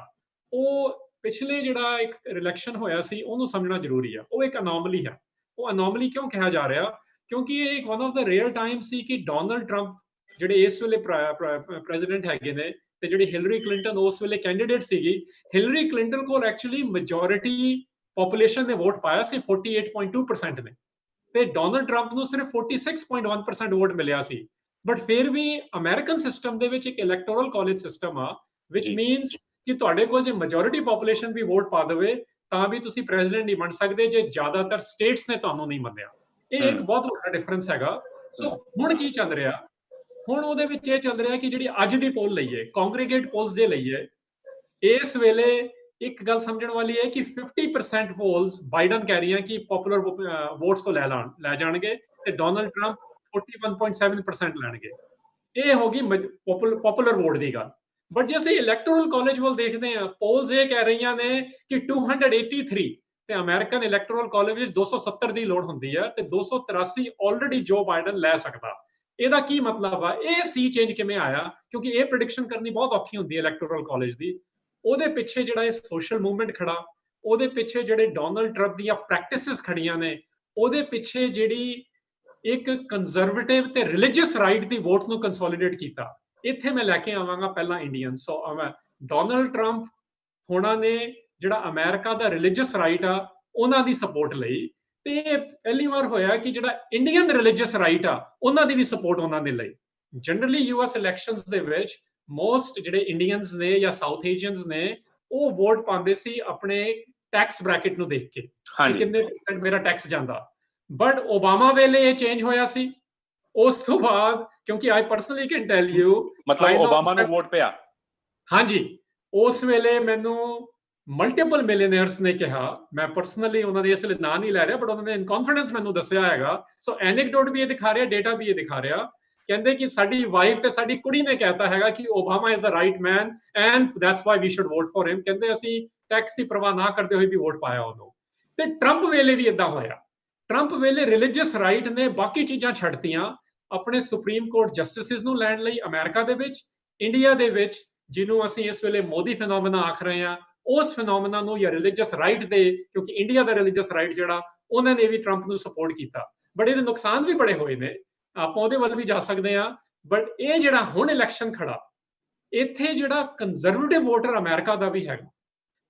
ਉਹ ਪਿਛਲੇ ਜਿਹੜਾ ਇੱਕ ਇਲੈਕਸ਼ਨ ਹੋਇਆ ਸੀ ਉਹਨੂੰ ਸਮਝਣਾ ਜ਼ਰੂਰੀ ਆ। ਉਹ ਇੱਕ ਅਨੋਮਲੀ ਹੈ। ਉਹ ਅਨੋਮਲੀ ਕਿਉਂ ਕਿਹਾ ਜਾ ਰਿਹਾ? ਕਿਉਂਕਿ ਇਹ ਇੱਕ ਵਨ ਆਫ ਦਾ ਰੇਅਰ ਟਾਈਮ ਸੀ ਕਿ ਡੋਨਲਡ ਟਰੰਪ ਜਿਹੜੇ ਇਸ ਵੇਲੇ ਪ੍ਰੈਜ਼ੀਡੈਂਟ ਹੈਗੇ ਨੇ, ਤੇ ਜਿਹੜੀ ਹਿਲਰੀ ਕਲਿੰਟਨ ਉਸ ਵੇਲੇ ਕੈਂਡੀਡੇਟ ਸੀਗੀ, ਹਿਲਰੀ ਕਲਿੰਟਨ ਕੋਲ ਐਕਚੁਅਲੀ ਮੈਜੋਰਿਟੀ ਪੋਪੂਲੇਸ਼ਨ ਨੇ ਵੋਟ ਪਾਇਆ ਸੀ 48.2% ਨੇ, ਤੇ ਡੋਨਲਡ ਟਰੰਪ ਨੂੰ ਸਿਰਫ 46.1% ਵੋਟ ਮਿਲਿਆ ਸੀ। ਬਟ ਫਿਰ ਵੀ ਅਮਰੀਕਨ ਸਿਸਟਮ ਦੇ ਵਿੱਚ ਇੱਕ ਇਲੈਕਟੋਰਲ ਕਾਲਜ ਸਿਸਟਮ ਆ, ਵਿਚ ਮੀਨਸ ਕਿ ਤੁਹਾਡੇ ਕੋਲ ਜੇ ਮੈਜੋਰਿਟੀ ਪੋਪੂਲੇਸ਼ਨ ਵੀ ਵੋਟ ਪਾ ਦੇਵੇ ਤਾਂ ਵੀ ਤੁਸੀਂ ਪ੍ਰੈਜ਼ੀਡੈਂਟ ਨਹੀਂ ਬਣ ਸਕਦੇ ਜੇ ਜ਼ਿਆਦਾਤਰ ਸਟੇਟਸ ਨੇ ਤੁਹਾਨੂੰ ਨਹੀਂ ਮੰਨਿਆ। ਇਹ ਇੱਕ ਬਹੁਤ ਵੱਡਾ ਡਿਫਰੈਂਸ ਹੈਗਾ। ਸੋ ਹੁਣ ਕੀ ਚੱਲ ਰਿਹਾ? ਹੁਣ ਉਹਦੇ ਵਿੱਚ ਇਹ ਚੱਲ ਰਿਹਾ ਕਿ ਜਿਹੜੀ ਅੱਜ ਦੀ ਪੋਲ ਲਈਏ, ਕੰਗਰੀਗੇਟ ਪੋਲਸ ਜੇ ਲਈਏ, ਇਸ ਵੇਲੇ ਇੱਕ ਗੱਲ ਸਮਝਣ ਵਾਲੀ ਹੈ ਕਿ 50% ਪੋਲਸ ਬਾਈਡਨ ਕਹਿ ਰਹੀਆਂ ਕਿ ਪਪੂਲਰ ਵੋਟਸ ਤੋਂ ਲੈ ਜਾਣਗੇ, ਤੇ ਡੋਨਲਡ ਟਰੰਪ 41.7% ਲੈਣਗੇ। ਇਹ ਹੋ ਗਈ ਪਪੂਲਰ ਵੋਟ ਦੀ ਗੱਲ। ਬਟ ਜੇ ਅਸੀਂ ਇਲੈਕਟੋਰਲ ਕਾਲਜ ਵੱਲ ਦੇਖਦੇ ਹਾਂ, ਪੋਲਸ ਇਹ ਕਹਿ ਰਹੀਆਂ ਨੇ ਕਿ 283 ਤੇ ਅਮਰੀਕਨ ਇਲੈਕਟੋਰਲ ਕਾਲਜ ਵਿੱਚ 270 ਦੀ ਲੋੜ ਹੁੰਦੀ ਹੈ ਤੇ 283 ਆਲਰੇਡੀ ਜੋ ਬਾਈਡਨ ਲੈ ਸਕਦਾ। ਇਹਦਾ ਕੀ ਮਤਲਬ ਆ? ਇਹ ਸੀ ਚੇਂਜ ਕਿਵੇਂ ਆਇਆ? ਕਿਉਂਕਿ ਇਹ ਪ੍ਰੈਡਿਕਸ਼ਨ ਕਰਨੀ ਬਹੁਤ ਔਖੀ ਹੁੰਦੀ ਹੈ ਇਲੈਕਟੋਰਲ ਕਾਲਜ ਦੀ। ਉਹਦੇ ਪਿੱਛੇ ਜਿਹੜਾ ਇਹ ਸੋਸ਼ਲ ਮੂਵਮੈਂਟ ਖੜਾ, ਉਹਦੇ ਪਿੱਛੇ ਜਿਹੜੇ ਡੋਨਲਡ ਟਰੰਪ ਦੀਆਂ ਪ੍ਰੈਕਟਿਸਿਸ ਖੜੀਆਂ ਨੇ, ਉਹਦੇ ਪਿੱਛੇ ਜਿਹੜੀ ਇੱਕ ਕੰਜ਼ਰਵੇਟਿਵ ਤੇ ਰਿਲੀਜੀਅਸ ਰਾਈਟ ਦੀ ਵੋਟ ਨੂੰ ਕੰਸੋਲੀਡੇਟ ਕੀਤਾ। ਇੱਥੇ ਮੈਂ ਲੈ ਕੇ ਆਵਾਂਗਾ ਪਹਿਲਾਂ ਇੰਡੀਅਨ। ਸੋ ਡੋਨਲਡ ਟਰੰਪ ਹੋਣਾ ਨੇ ਜਿਹੜਾ ਅਮਰੀਕਾ ਦਾ ਰਿਲੀਜੀਅਸ ਰਾਈਟ ਆ ਉਹਨਾਂ ਦੀ ਸਪੋਰਟ ਲਈ, ਤੇ ਇਹ ਪਹਿਲੀ ਵਾਰ ਹੋਇਆ ਕਿ ਜਿਹੜਾ ਇੰਡੀਅਨ ਰਿਲੀਜੀਅਸ ਰਾਈਟ ਆ ਉਹਨਾਂ ਦੀ ਵੀ ਸਪੋਰਟ ਉਹਨਾਂ ਨੇ ਲਈ। ਜਨਰਲੀ ਯੂਐਸ ਇਲੈਕਸ਼ਨਸ ਦੇ ਵਿੱਚ ਮੋਸਟ ਜਿਹੜੇ ਇੰਡੀਅਨਸ ਨੇ ਜਾਂ ਸਾਊਥ ਏਸ਼ੀਅਨਸ ਨੇ ਉਹ ਵੋਟ ਪਾਉਂਦੇ ਸੀ ਆਪਣੇ ਟੈਕਸ ਬ੍ਰੈਕਟ ਨੂੰ ਦੇਖ ਕੇ ਕਿ ਕਿੰਨੇ % ਮੇਰਾ ਟੈਕਸ ਜਾਂਦਾ। ਬਟ ਓਬਾਮਾ ਵੇਲੇ ਇਹ ਚੇਂਜ ਹੋਇਆ ਸੀ। ਉਸ ਤੋਂ ਬਾਅਦ ਕਿਉਂਕਿ ਆਈ ਪਰਸਨਲੀ ਕੈਨ ਟੈਲ ਯੂ, ਮਤਲਬ ਓਬਾਮਾ ਨੂੰ ਵੋਟ ਪਿਆ। ਹਾਂਜੀ, ਉਸ ਵੇਲੇ ਮੈਨੂੰ ਮਲਟੀਪਲ ਮਿਲੀਅਨਰਸ ਨੇ ਕਿਹਾ, ਮੈਂ ਪਰਸਨਲੀ ਉਹਨਾਂ ਦੇ ਇਸ ਲਈ ਨਾਂ ਨਹੀਂ ਲੈ ਰਿਹਾ, ਬਟ ਉਹਨਾਂ ਨੇ ਇਨ ਕੌਨਫੀਡੈਂਸ ਮੈਨੂੰ ਦੱਸਿਆ ਹੈਗਾ। ਸੋ ਐਨੈਕਡੋਟ ਵੀ ਇਹ ਦਿਖਾ ਰਿਹਾ, ਡੇਟਾ ਵੀ ਇਹ ਦਿਖਾ ਰਿਹਾ। ਕਹਿੰਦੇ ਕਿ ਸਾਡੀ ਵਾਈਫ ਤੇ ਸਾਡੀ ਕੁੜੀ ਨੇ ਕਹਿਤਾ ਹੈਗਾ ਕਿ Obama is the right man and that's why we should vote for him. ਕਹਿੰਦੇ ਅਸੀਂ ਟੈਕਸ ਦੀ ਪਰਵਾਹ ਨਾ ਕਰਦੇ ਹੋਏ ਵੀ ਵੋਟ ਪਾਇਆ ਉਹਨੂੰ। ਤੇ ਟਰੰਪ ਵੇਲੇ ਵੀ ਇਦਾਂ ਹੋਇਆ। ਟਰੰਪ ਵੇਲੇ ਰਿਲੀਜੀਅਸ ਰਾਈਟ ਨੇ ਬਾਕੀ ਚੀਜ਼ਾਂ ਛੱਡਤੀਆਂ ਆਪਣੇ ਸੁਪਰੀਮ ਕੋਰਟ ਜਸਟਿਸਿਸ ਨੂੰ ਲੈਣ ਲਈ ਅਮਰੀਕਾ ਦੇ ਵਿੱਚ। ਇੰਡੀਆ ਦੇ ਵਿੱਚ ਜਿਹਨੂੰ ਅਸੀਂ ਇਸ ਵੇਲੇ ਮੋਦੀ ਫੈਨੋਮੇਨਾ ਆਖ ਰਹੇ ਹਾਂ, ਉਸ ਫੈਨੋਮੇਨਾ ਨੂੰ ਜਾਂ ਰਿਲੀਜੀਅਸ ਰਾਈਟ ਦੇ, ਕਿਉਂਕਿ ਇੰਡੀਆ ਦਾ ਰਿਲੀਜੀਅਸ ਰਾਈਟ ਜਿਹੜਾ ਉਹਨਾਂ ਨੇ ਵੀ ਟਰੰਪ ਨੂੰ ਸਪੋਰਟ ਕੀਤਾ। ਬਟ ਇਹਦੇ ਨੁਕਸਾਨ ਵੀ ਬੜੇ ਹੋਏ ਨੇ, ਆਪਾਂ ਉਹਦੇ ਵੱਲ ਵੀ ਜਾ ਸਕਦੇ ਹਾਂ। ਬਟ ਇਹ ਜਿਹੜਾ ਹੁਣ ਇਲੈਕਸ਼ਨ ਖੜਾ, ਇੱਥੇ ਜਿਹੜਾ ਕੰਜ਼ਰਵੇਟਿਵ ਵੋਟਰ ਅਮਰੀਕਾ ਦਾ ਵੀ ਹੈਗਾ,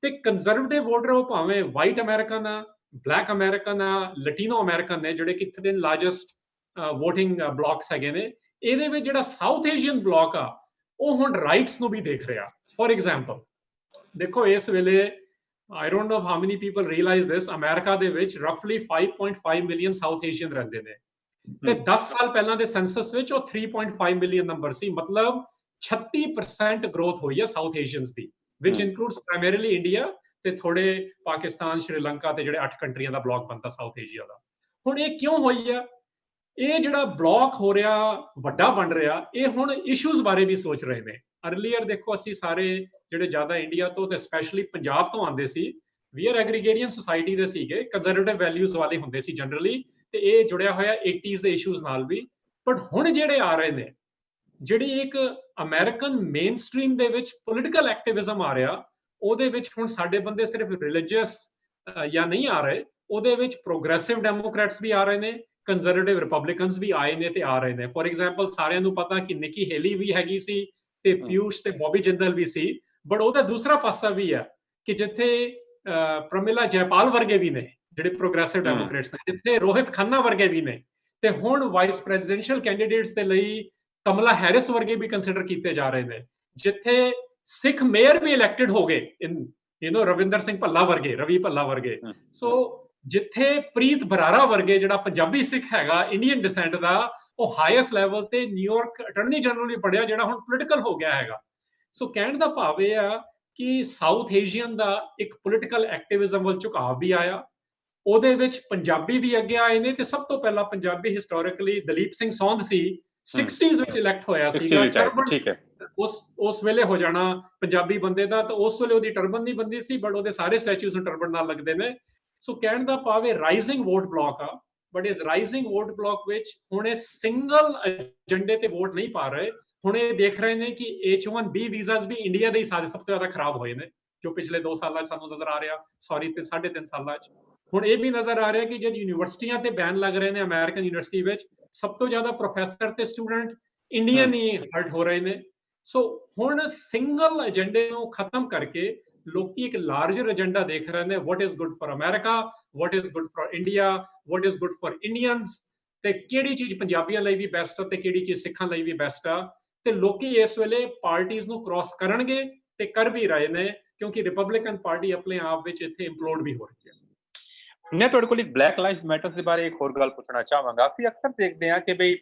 ਤੇ ਕੰਜ਼ਰਵੇਟਿਵ ਵੋਟਰ ਉਹ ਭਾਵੇਂ ਵਾਈਟ ਅਮਰੀਕਨ ਆ, ਬਲੈਕ ਅਮਰੀਕਨ ਆ, ਲਟੀਨੋ ਅਮਰੀਕਨ ਨੇ, ਜਿਹੜੇ ਕਿ ਇੱਥੇ ਦੇ ਲਾਰਜੈਸਟ ਵੋਟਿੰਗ ਬਲੌਕਸ ਹੈਗੇ ਨੇ। ਇਹਦੇ ਵਿੱਚ ਜਿਹੜਾ ਸਾਊਥ ਏਸ਼ੀਅਨ ਬਲੌਕ ਆ ਉਹ ਹੁਣ ਰਾਈਟਸ ਨੂੰ ਵੀ ਦੇਖ ਰਿਹਾ। ਫॉर ਐਗਜ਼ਾਮਪਲ ਦੇਖੋ ਇਸ ਵੇਲੇ I don't know how many people realize this, America ਦੇ ਵਿੱਚ ਰਫਲੀ 5.5 ਮਿਲੀਅਨ ਸਾਊਥ ਏਸ਼ੀਅਨ ਰਹਿੰਦੇ ਨੇ ਤੇ 10 ਸਾਲ ਪਹਿਲਾਂ ਦੇ ਸੈਂਸਸ ਵਿੱਚ ਉਹ 3.5 ਮਿਲੀਅਨ ਨੰਬਰ ਸੀ। ਮਤਲਬ 36% ਗਰੋਥ ਹੋਈ ਹੈ south Asians the, which includes primarily India ਤੇ ਥੋੜੇ ਪਾਕਿਸਤਾਨ, ਸ਼੍ਰੀਲੰਕਾ ਤੇ ਜਿਹੜੇ 8 ਕੰਟਰੀਆਂ ਦਾ ਬਲੌਕ ਬਣਦਾ ਸਾਊਥ ਏਸ਼ੀਆ ਦਾ। ਹੁਣ ਇਹ ਕਿਉਂ ਹੋਈ ਆ? ਇਹ ਜਿਹੜਾ ਬਲੌਕ ਹੋ ਰਿਹਾ, ਵੱਡਾ ਬਣ ਰਿਹਾ, ਇਹ ਹੁਣ ਇਸ਼ੂਜ਼ ਬਾਰੇ ਵੀ ਸੋਚ ਰਹੇ ਨੇ। ਅਰਲੀਅਰ ਦੇਖੋ ਅਸੀਂ ਸਾਰੇ ਜਿਹੜੇ ਜ਼ਿਆਦਾ ਇੰਡੀਆ ਤੋਂ ਤੇ ਸਪੈਸ਼ਲੀ ਪੰਜਾਬ ਤੋਂ ਆਉਂਦੇ ਸੀ, ਵੀ ਆਰ ਐਗਰੀਗੇਰੀਅਨ ਸੋਸਾਇਟੀ ਦੇ ਸੀਗੇ, ਕੰਜ਼ਰਵੇਟਿਵ ਵੈਲਿਊਜ਼ ਵਾਲੇ ਹੁੰਦੇ ਸੀ ਜਨਰਲੀ, ਤੇ ਇਹ ਜੁੜਿਆ ਹੋਇਆ 80s ਦੇ ਇਸ਼ੂਜ਼ ਨਾਲ ਵੀ। ਬਟ ਹੁਣ ਜਿਹੜੇ ਆ ਰਹੇ ਨੇ, ਜਿਹੜੀ ਇੱਕ ਅਮਰੀਕਨ ਮੇਨ ਸਟ੍ਰੀਮ ਦੇ ਵਿੱਚ ਪੋਲੀਟੀਕਲ ਐਕਟਿਵਿਜ਼ਮ ਆ ਰਿਹਾ, ਉਹਦੇ ਵਿੱਚ ਹੁਣ ਸਾਡੇ ਬੰਦੇ ਸਿਰਫ ਰਿਲੀਜੀਅਸ ਜਾਂ ਨਹੀਂ ਆ ਰਹੇ, ਉਹਦੇ ਵਿੱਚ ਪ੍ਰੋਗਰੈਸਿਵ ਡੈਮੋਕ੍ਰੈਟਸ ਵੀ ਆ ਰਹੇ ਨੇ, ਕੰਜ਼ਰਵੇਟਿਵ ਰਿਪਬਲਿਕਨਸ ਵੀ ਆਏ ਨੇ ਤੇ ਆ ਰਹੇ ਨੇ। ਫॉर ਐਗਜ਼ਾਮਪਲ ਸਾਰਿਆਂ ਨੂੰ ਪਤਾ ਕਿ ਨਿੱਕੀ ਹੇਲੀ ਵੀ ਹੈਗੀ ਸੀ ਤੇ ਪਿਊਸ਼ ਤੇ ਬੌਬੀ ਜਿੰਦਲ ਵੀ ਸੀ। ਬਟ ਉਹਦਾ ਦੂਸਰਾ ਪਾਸਾ ਵੀ ਹੈ ਕਿ ਜਿੱਥੇ ਪ੍ਰਮਿਲਾ ਜੈਪਾਲ ਵਰਗੇ ਵੀ ਨੇ ਜਿਹੜੇ ਪ੍ਰੋਗਰੈਸਿਵ ਡੈਮੋਕ੍ਰੇਟਸ ਨੇ, ਜਿੱਥੇ ਰੋਹਿਤ ਖੰਨਾ ਵਰਗੇ ਵੀ ਨੇ, ਤੇ ਹੁਣ ਵਾਈਸ ਪ੍ਰੈਜ਼ੀਡੈਂਸ਼ੀਅਲ ਕੈਂਡੀਡੇਟਸ ਦੇ ਲਈ ਕਮਲਾ ਹੈਰਿਸ ਵਰਗੇ ਵੀ ਕੰਸੀਡਰ ਕੀਤੇ ਜਾ ਰਹੇ ਨੇ, ਜਿੱਥੇ ਸਿੱਖ ਮੇਅਰ ਵੀ ਇਲੈਕਟਡ ਹੋ ਗਏ, ਰਵਿੰਦਰ ਸਿੰਘ ਭੱਲਾ ਵਰਗੇ, ਰਵੀ ਭੱਲਾ ਵਰਗੇ। ਸੋ ਜਿੱਥੇ ਪ੍ਰੀਤ ਬਰਾਰਾ ਵਰਗੇ ਜਿਹੜਾ ਪੰਜਾਬੀ ਸਿੱਖ ਹੈਗਾ ਇੰਡੀਅਨ ਡਿਸੈਂਟ ਦਾ, ਉਹ ਹਾਈਐਸਟ ਲੈਵਲ ਤੇ ਨਿਊਯਾਰਕ ਅਟਾਰਨੀ ਜਨਰਲ ਵੀ ਪੜਿਆ, ਜਿਹੜਾ ਹੁਣ ਪੋਲੀਟੀਕਲ ਹੋ ਗਿਆ ਹੈਗਾ। ਸੋ ਕਹਿਣ ਦਾ ਭਾਵ ਇਹ ਆ ਕਿ ਸਾਊਥ ਏਸ਼ੀਅਨ ਦਾ ਇੱਕ ਪੋਲੀਟੀਕਲ ਐਕਟਿਵਿਜ਼ਮ ਵੱਲ ਝੁਕਾਅ ਵੀ ਆਇਆ। ਉਹਦੇ ਵਿੱਚ ਪੰਜਾਬੀ ਵੀ ਅੱਗੇ ਆਏ ਨੇ, ਤੇ ਸਭ ਤੋਂ ਪਹਿਲਾਂ ਪੰਜਾਬੀ ਹਿਸਟੋਰੀਕਲੀ ਦਲੀਪ ਸਿੰਘ ਸੌਂਧ ਸੀ, 60s ਵਿੱਚ ਇਲੈਕਟ ਹੋਇਆ ਸੀਗਾ। ਉਸ ਵੇਲੇ ਹੋ ਜਾਣਾ ਪੰਜਾਬੀ ਬੰਦੇ ਦਾ, ਤਾਂ ਉਸ ਵੇਲੇ ਉਹਦੀ ਟਰਬਨ ਨਹੀਂ ਬੰਦੀ ਸੀ, ਬਟ ਉਹਦੇ ਸਾਰੇ ਸਟੈਚੂਸ ਨੂੰ ਟਰਬਨ ਨਾਲ ਲੱਗਦੇ ਨੇ। ਸੋ ਕਹਿਣ ਦਾ ਭਾਵ ਇਹ ਰਾਈਜ਼ਿੰਗ ਵੋਟ ਬਲੌਕ ਆ, ਬਟ ਇਸ ਰਾਈਜ਼ਿੰਗ ਵੋਟ ਬਲੌਕ ਵਿੱਚ ਹੁਣ ਇਹ ਸਿੰਗਲ ਏਜੰਡੇ ਤੇ ਵੋਟ ਨਹੀਂ ਪਾ ਰਹੇ। ਹੁਣ ਇਹ ਦੇਖ ਰਹੇ ਨੇ ਕਿ H1B ਵੀਜ਼ਾਸ ਵੀ ਇੰਡੀਆ ਦੇ ਹੀ ਸਾਰੇ ਸਭ ਤੋਂ ਜ਼ਿਆਦਾ ਖਰਾਬ ਹੋਏ ਨੇ, ਜੋ ਪਿਛਲੇ 2 ਸਾਲਾਂ 'ਚ ਸਾਨੂੰ ਨਜ਼ਰ ਆ ਰਿਹਾ, ਸੌਰੀ 3.5 ਸਾਲਾਂ 'ਚ। ਹੁਣ ਇਹ ਵੀ ਨਜ਼ਰ ਆ ਰਿਹਾ ਕਿ ਜਦ ਯੂਨੀਵਰਸਿਟੀਆਂ ਤੇ ਬੈਨ ਲੱਗ ਰਹੇ ਨੇ, ਅਮਰੀਕਨ ਯੂਨੀਵਰਸਿਟੀ ਵਿੱਚ ਸਭ ਤੋਂ ਜ਼ਿਆਦਾ ਪ੍ਰੋਫੈਸਰ ਤੇ ਸਟੂਡੈਂਟ ਇੰਡੀਅਨ ਹੀ ਹਰਟ ਹੋ ਰਹੇ ਨੇ। ਸੋ ਹੁਣ ਸਿੰਗਲ ਏਜੰਡੇ ਨੂੰ ਖਤਮ ਕਰਕੇ ਲੋਕੀ ਇੱਕ ਲਾਰਜਰ ਏਜੰਡਾ ਦੇਖ ਰਹੇ ਨੇ, what is good for America, what is good for India, what is good for Indians, ਤੇ ਕਿਹੜੀ ਚੀਜ਼ ਪੰਜਾਬੀਆਂ ਲਈ ਵੀ ਬੈਸਟ ਆ ਤੇ ਕਿਹੜੀ ਚੀਜ਼ ਸਿੱਖਾਂ ਲਈ ਵੀ ਬੈਸਟ ਆ। ਤੇ ਲੋਕੀ ਇਸ ਵੇਲੇ ਪਾਰਟੀਆਂ ਨੂੰ ਕ੍ਰਾਸ ਕਰਨਗੇ ਤੇ ਕਰ ਵੀ ਰਹੇ ਨੇ, ਕਿਉਂਕਿ ਰਿਪਬਲਿਕਨ ਪਾਰਟੀ ਆਪਣੇ ਆਪ ਵਿੱਚ ਇੱਥੇ ਇੰਪਲੋਡ ਵੀ ਹੋ ਰਹੀ ਹੈ। ਮੈਂ ਤੁਹਾਡੇ ਕੋਲ ਇੱਕ ਬਲੈਕ ਲਾਈਵਸ ਮੈਟਰਸ ਦੇ ਬਾਰੇ ਇੱਕ ਹੋਰ ਗੱਲ ਪੁੱਛਣਾ ਚਾਹਾਂਗਾ। ਅਸੀਂ ਅਕਸਰ ਦੇਖਦੇ ਹਾਂ ਕਿ ਬਈ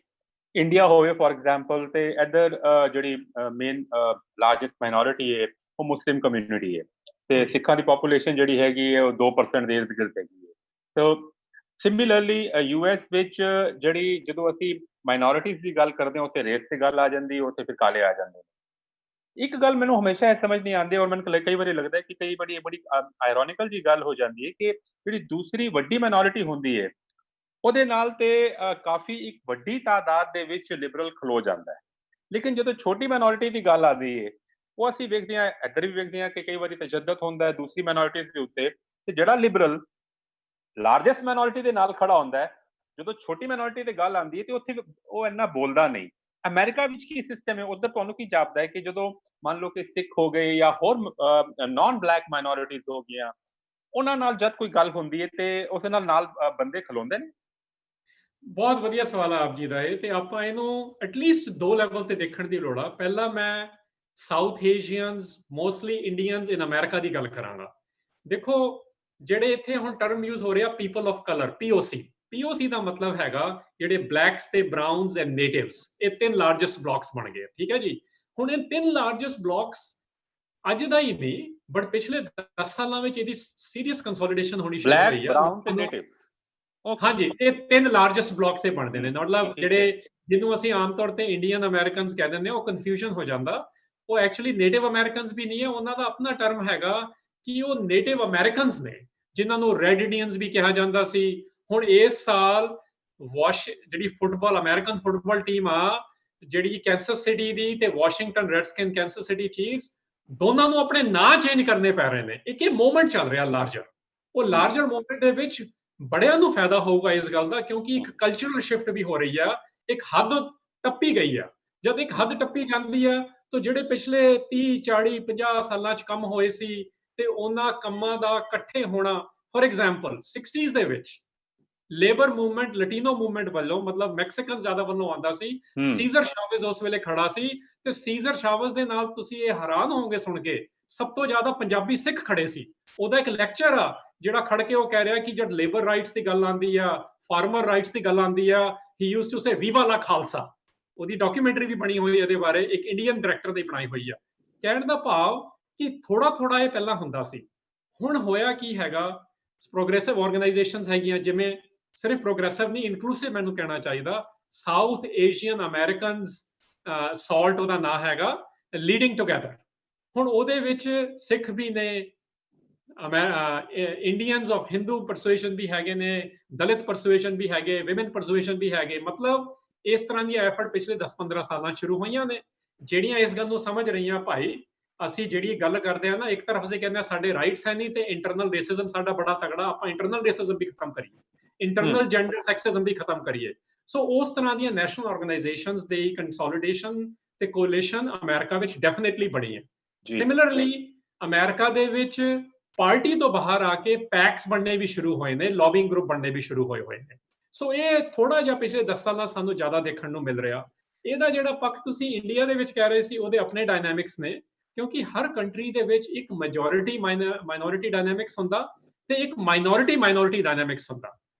ਇੰਡੀਆ ਹੋਵੇ ਫॉर ਐਗਜ਼ਾਮਪਲ, ਤੇ ਇੱਧਰ ਜਿਹੜੀ ਮੇਨ ਲਾਰਜੈਸਟ ਮਾਈਨੋਰਿਟੀ ਹੈ ਉਹ ਮੁਸਲਿਮ ਕਮਿਊਨਿਟੀ ਹੈ, ਤੇ ਸਿੱਖਾਂ ਦੀ ਪੋਪੂਲੇਸ਼ਨ ਜਿਹੜੀ ਹੈਗੀ ਹੈ ਉਹ 2% ਦੇ ਇਰਦ ਗਿਰਦ ਹੈਗੀ ਹੈ। ਸੋ ਸਿਮਿਲਰਲੀ US ਵਿੱਚ ਜਿਹੜੀ ਜਦੋਂ ਅਸੀਂ ਮਾਈਨੋਰਿਟੀਜ਼ ਦੀ ਗੱਲ ਕਰਦੇ ਹਾਂ, ਉੱਥੇ ਰੇਸ ਤੇ ਗੱਲ ਆ ਜਾਂਦੀ, ਉੱਥੇ ਫਿਰ ਕਾਲੇ ਆ ਜਾਂਦੇ ਨੇ। ਇੱਕ ਗੱਲ ਮੈਨੂੰ ਹਮੇਸ਼ਾ ਇਹ ਸਮਝ ਨਹੀਂ ਆਉਂਦੀ, ਔਰ ਮੈਨੂੰ ਕਈ ਵਾਰੀ ਲੱਗਦਾ ਹੈ ਕਿ ਕਈ ਬੜੀ ਬੜੀ ਆਇਰੋਨਿਕਲ ਜੀ ਗੱਲ ਹੋ ਜਾਂਦੀ ਹੈ ਕਿ ਜਿਹੜੀ ਦੂਸਰੀ ਵੱਡੀ ਮਾਈਨੋਰਿਟੀ ਹੁੰਦੀ ਹੈ ਉਹਦੇ ਨਾਲ ਤੇ ਕਾਫੀ ਇੱਕ ਵੱਡੀ ਤਾਦਾਦ ਦੇ ਵਿੱਚ ਲਿਬਰਲ ਖਲੋ ਜਾਂਦਾ ਹੈ, ਲੇਕਿਨ ਜਦੋਂ ਛੋਟੀ ਮਾਈਨੋਰਿਟੀ ਦੀ ਗੱਲ ਆਉਂਦੀ ਹੈ ਉਹ ਅਸੀਂ ਵੇਖਦੇ ਹਾਂ, ਇੱਧਰ ਵੀ ਵੇਖਦੇ ਹਾਂ ਕਿ ਕਈ ਵਾਰੀ ਤਸ਼ੱਦਦ ਹੁੰਦਾ ਹੈ ਦੂਸਰੀ ਮਾਈਨੋਰਿਟੀ ਦੇ ਉੱਤੇ, ਤੇ ਜਿਹੜਾ ਲਿਬਰਲ ਲਾਰਜੈਸਟ ਮਾਈਨੋਰਿਟੀ ਦੇ ਨਾਲ ਖੜਾ ਹੁੰਦਾ ਹੈ, ਜਦੋਂ ਛੋਟੀ ਮਾਈਨੋਰਿਟੀ ਦੀ ਗੱਲ ਆਉਂਦੀ ਹੈ ਤੇ ਉੱਥੇ ਉਹ ਇੰਨਾ ਬੋਲਦਾ ਨਹੀਂ। ਅਮਰੀਕਾ ਵਿੱਚ ਕੀ ਸਿਸਟਮ ਹੈ, ਉੱਧਰ ਤੁਹਾਨੂੰ ਕੀ ਜਾਪਦਾ ਹੈ ਕਿ ਜਦੋਂ ਮੰਨ ਲਓ ਕਿ ਸਿੱਖ ਹੋ ਗਏ ਜਾਂ ਹੋਰ ਨਾਨ ਬਲੈਕ ਮਾਈਨੋਰਿਟੀਜ਼ ਹੋ ਗਈਆਂ, ਉਹਨਾਂ ਨਾਲ ਜਦ ਕੋਈ ਗੱਲ ਹੁੰਦੀ ਹੈ ਤੇ ਉਸ ਨਾਲ ਬੰਦੇ ਖਲੋਂਦੇ ਨੇ? ਬਹੁਤ ਵਧੀਆ ਸਵਾਲ ਹੈ ਆਪ ਜੀ ਦਾ ਇਹ, ਤੇ ਆਪਾਂ ਇਹਨੂੰ ਐਟਲੀਸਟ ਦੋ ਲੈਵਲ ਤੇ ਦੇਖਣ ਦੀ ਲੋੜ ਆ। ਪਹਿਲਾ ਮੈਂ ਸਾਊਥ ਏਸ਼ੀਅਨਸ, ਮੋਸਟਲੀ ਇੰਡੀਅਨਸ ਇਨ ਅਮਰੀਕਾ ਦੀ ਗੱਲ ਕਰਾਂਗਾ। ਦੇਖੋ ਜਿਹੜੇ ਇੱਥੇ ਹੁਣ ਟਰਮ ਯੂਜ਼ ਹੋ ਰਿਹਾ ਪੀਪਲ ਆਫ ਕਲਰ, ਪੀਓਸੀ, ਪੀਓਸੀ ਦਾ ਮਤਲਬ ਹੈਗਾ ਜਿਹੜੇ ਬਲੈਕਸ ਤੇ ਬਰਾਊਨਸ ਐਂਡ ਨੇਟਿਵਸ, ਇਹ ਤਿੰਨ ਲਾਰਜੈਸਟ ਬਲੌਕਸ ਬਣ ਗਏ, ਠੀਕ ਹੈ ਜੀ। ਹੁਣ ਇਹ ਤਿੰਨ ਲਾਰਜੈਸਟ ਬਲੌਕਸ ਅੱਜ ਦਾ ਹੀ ਨਹੀਂ ਬਟ ਪਿਛਲੇ 10 ਸਾਲਾਂ ਵਿੱਚ ਇਹਦੀ ਸੀਰੀਅਸ ਕੰਸੋਲੀਡੇਸ਼ਨ ਹੋਣੀ ਸ਼ੁਰੂ ਹੋਈ ਹੈ। ਬਰਾਊਨ ਤੇ ਨੇਟਿਵ, ਹਾਂਜੀ, ਇਹ ਤਿੰਨ ਲਾਰਜੈਸਟ ਬਲੌਕਸ ਇਹ ਬਣਦੇ ਨੇ। ਮਤਲਬ ਜਿਹੜੇ ਜਿਹਨੂੰ ਅਸੀਂ ਆਮ ਤੌਰ ਤੇ ਇੰਡੀਅਨ ਅਮਰੀਕਨਸ ਕਹਿ ਦਿੰਦੇ ਹਾਂ, ਉਹ ਕਨਫਿਊਜ਼ਨ ਹੋ ਜਾਂਦਾ। ਉਹ ਐਕਚੁਅਲੀ ਨੇਟਿਵ ਅਮਰੀਕਨਸ ਵੀ ਨਹੀਂ ਹੈ, ਉਹਨਾਂ ਦਾ ਆਪਣਾ ਟਰਮ ਹੈਗਾ ਕਿ ਉਹ ਨੇਟਿਵ ਅਮਰੀਕਨਸ ਨੇ, ਜਿਨ੍ਹਾਂ ਨੂੰ ਰੈਡ ਇੰਡੀਅਨਸ ਵੀ ਕਿਹਾ ਜਾਂਦਾ ਸੀ। ਹੁਣ ਇਸ ਸਾਲ ਜਿਹੜੀ ਫੁੱਟਬਾਲ ਅਮਰੀਕਨ ਫੁੱਟਬਾਲ ਟੀਮ ਆ, ਜਿਹੜੀ ਕੈਂਸਸ ਸਿਟੀ ਦੀ ਤੇ ਵਾਸ਼ਿੰਗਟਨ ਰੈਡਸਕਿਨ ਕੈਂਸਸ ਸਿਟੀ ਚੀਫਸ, ਦੋਨਾਂ ਨੂੰ ਆਪਣੇ ਨਾਂ ਚੇਂਜ ਕਰਨੇ ਪੈ ਰਹੇ ਨੇ। ਇੱਕ ਇਹ ਮੂਵਮੈਂਟ ਚੱਲ ਰਿਹਾ ਲਾਰਜਰ, ਉਹ ਲਾਰਜਰ ਮੂਵਮੈਂਟ ਦੇ ਵਿੱਚ ਬੜਿਆਂ ਨੂੰ ਫਾਇਦਾ ਹੋਊਗਾ ਇਸ ਗੱਲ ਦਾ, ਕਿਉਂਕਿ ਇੱਕ ਕਲਚਰਲ ਸ਼ਿਫਟ ਵੀ ਹੋ ਰਹੀ ਆ, ਇੱਕ ਹੱਦ ਟੱਪੀ ਗਈ ਆ। ਜਦ ਇੱਕ ਹੱਦ ਟੱਪੀ ਜਾਂਦੀ ਆ ਤਾਂ ਜਿਹੜੇ ਪਿਛਲੇ 30 40 50 ਸਾਲਾਂ 'ਚ ਕੰਮ ਹੋਏ ਸੀ ਤੇ ਉਹਨਾਂ ਕੰਮਾਂ ਦਾ ਇਕੱਠੇ ਹੋਣਾ, ਫॉर ਐਗਜ਼ਾਮਪਲ 60s ਦੇ ਵਿੱਚ ਲੇਬਰ ਮੂਵਮੈਂਟ ਲਟੀਨੋ ਮੂਵਮੈਂਟ ਵੱਲੋਂ, ਮਤਲਬ ਮੈਕਸੀਕਨ ਜ਼ਿਆਦਾ ਵੱਲੋਂ ਆਉਂਦਾ ਸੀ। ਸੀਜ਼ਰ ਸ਼ਾਵੇਜ਼ ਉਸ ਵੇਲੇ ਖੜਾ ਸੀ, ਤੇ ਸੀਜ਼ਰ ਸ਼ਾਵੇਜ਼ ਦੇ ਨਾਲ ਤੁਸੀਂ ਇਹ ਹੈਰਾਨ ਹੋਵੋਗੇ ਸੁਣ ਕੇ, ਸਭ ਤੋਂ ਜ਼ਿਆਦਾ ਪੰਜਾਬੀ ਸਿੱਖ ਖੜੇ ਸੀ। ਉਹਦਾ ਇੱਕ ਲੈਕਚਰ ਆ ਜਿਹੜਾ ਖੜ ਕੇ ਉਹ ਕਹਿ ਰਿਹਾ ਕਿ ਜਦ ਲੇਬਰ ਰਾਈਟਸ ਦੀ ਗੱਲ ਆਉਂਦੀ ਆ, ਫਾਰਮਰ ਰਾਈਟਸ ਦੀ ਗੱਲ ਆਉਂਦੀ ਆ, ਹੀ ਯੂਜ਼ਡ ਟੂ ਸੇ ਵੀਵਾ ਲਾ ਖਾਲਸਾ। ਉਹਦੀ ਡਾਕੂਮੈਂਟਰੀ ਵੀ ਬਣੀ ਹੋਈ ਇਹਦੇ ਬਾਰੇ, ਇੱਕ ਇੰਡੀਅਨ ਡਾਇਰੈਕਟਰ ਦੀ ਬਣਾਈ ਹੋਈ ਆ। ਕਹਿਣ ਦਾ ਭਾਵ ਕਿ ਥੋੜਾ ਥੋੜਾ ਇਹ ਪਹਿਲਾਂ ਹੁੰਦਾ ਸੀ। ਹੁਣ ਹੋਇਆ ਕੀ ਹੈਗਾ, ਪ੍ਰੋਗਰੈਸਿਵ ਆਰਗੇਨਾਈਜੇਸ਼ਨਸ ਹੈਗੀਆਂ, ਜਿਵੇਂ ਸਿਰਫ ਪ੍ਰੋਗਰੈਸਿਵ ਨਹੀਂ, ਇਨਕਲੂਸਿਵ ਮੈਨੂੰ ਕਹਿਣਾ ਚਾਹੀਦਾ, ਸਾਊਥ ਏਸ਼ੀਅਨ ਅਮਰੀਕਨਸ ਸਾਲਟ ਉਹਦਾ ਨਾਂ ਹੈਗਾ, ਲੀਡਿੰਗ ਟੂਗੇਦਰ। ਹੁਣ ਉਹਦੇ ਵਿੱਚ ਸਿੱਖ ਵੀ ਨੇ, ਇੰਡੀਅਨਸ ਆਫ ਹਿੰਦੂ ਪਰਸੂਏਸ਼ਨ ਵੀ ਹੈਗੇ ਨੇ, ਦਲਿਤ ਪਰਸੂਏਸ਼ਨ ਵੀ ਹੈਗੇ, ਵਿਮਨ ਪਰਸੂਏਸ਼ਨ ਵੀ ਹੈਗੇ। ਮਤਲਬ ਇਸ ਤਰ੍ਹਾਂ ਦੀਆਂ ਐਫਰਟ ਪਿਛਲੇ 10-15 ਸਾਲਾਂ ਸ਼ੁਰੂ ਹੋਈਆਂ ਨੇ, ਜਿਹੜੀਆਂ ਇਸ ਗੱਲ ਨੂੰ ਸਮਝ ਰਹੀਆਂ ਭਾਈ ਅਸੀਂ ਜਿਹੜੀ ਗੱਲ ਕਰਦੇ ਆ ਨਾ, ਇੱਕ ਤਰਫ ਅਸੀਂ ਕਹਿੰਦੇ ਆ ਸਾਡੇ ਰਾਈਟਸ ਹੈ ਨਹੀਂ ਤੇ ਇੰਟਰਨਲ ਰੇਸਿਜ਼ਮ ਸਾਡਾ ਬੜਾ ਤਗੜਾ, ਆਪਾਂ ਇੰਟਰਨਲ ਰੇਸਿਜ਼ਮ ਵੀ ਖਤਮ ਕਰੀਏ, ਇੰਟਰਨਲ ਜੈਂਡਰ ਸੈਕਸਿਜ਼ਮ ਵੀ ਖਤਮ ਕਰੀਏ। ਸੋ ਉਸ ਤਰ੍ਹਾਂ ਦੀਆਂ ਨੈਸ਼ਨਲ ਆਰਗੇਨਾਈਜੇਸ਼ਨਸ ਦੀ ਕੰਸੋਲੀਡੇਸ਼ਨ ਤੇ ਕੋਲੀਸ਼ਨ ਅਮਰੀਕਾ ਵਿੱਚ ਡੈਫੀਨਿਟਲੀ ਬਣੀ ਹੈ। ਸਿਮਿਲਰਲੀ ਅਮਰੀਕਾ ਦੇ ਵਿੱਚ ਪਾਰਟੀ ਤੋਂ ਬਾਹਰ ਆ ਕੇ ਪੈਕਸ ਬਣਨੇ ਵੀ ਸ਼ੁਰੂ ਹੋਏ ਨੇ, ਲੌਬਿੰਗ ਗਰੁੱਪ ਬਣਨੇ ਵੀ ਸ਼ੁਰੂ ਹੋਏ ਨੇ। ਸੋ ਇਹ ਥੋੜਾ ਜਿਹਾ ਪਿਛਲੇ 10 ਸਾਲਾਂ ਸਾਨੂੰ ਜ਼ਿਆਦਾ ਦੇਖਣ ਨੂੰ ਮਿਲ ਰਿਹਾ। ਇਹਦਾ ਜਿਹੜਾ ਪੱਖ ਤੁਸੀਂ ਇੰਡੀਆ ਦੇ ਵਿੱਚ ਕਹਿ ਰਹੇ ਸੀ, ਉਹਦੇ ਆਪਣੇ ਡਾਇਨਾਮਿਕਸ ਨੇ, ਕਿਉਂਕਿ ਹਰ ਕੰਟਰੀ ਦੇ ਵਿੱਚ ਇੱਕ ਮੈਜੋਰਿਟੀ ਮਾਈਨੋਰਿਟੀ ਡਾਇਨਾਮਿਕਸ ਹੁੰਦਾ ਤੇ ਇੱਕ ਮਾਈਨੋਰਿਟੀ ਡਾਇਨਾਮਿਕਸ ਹੁੰਦਾ।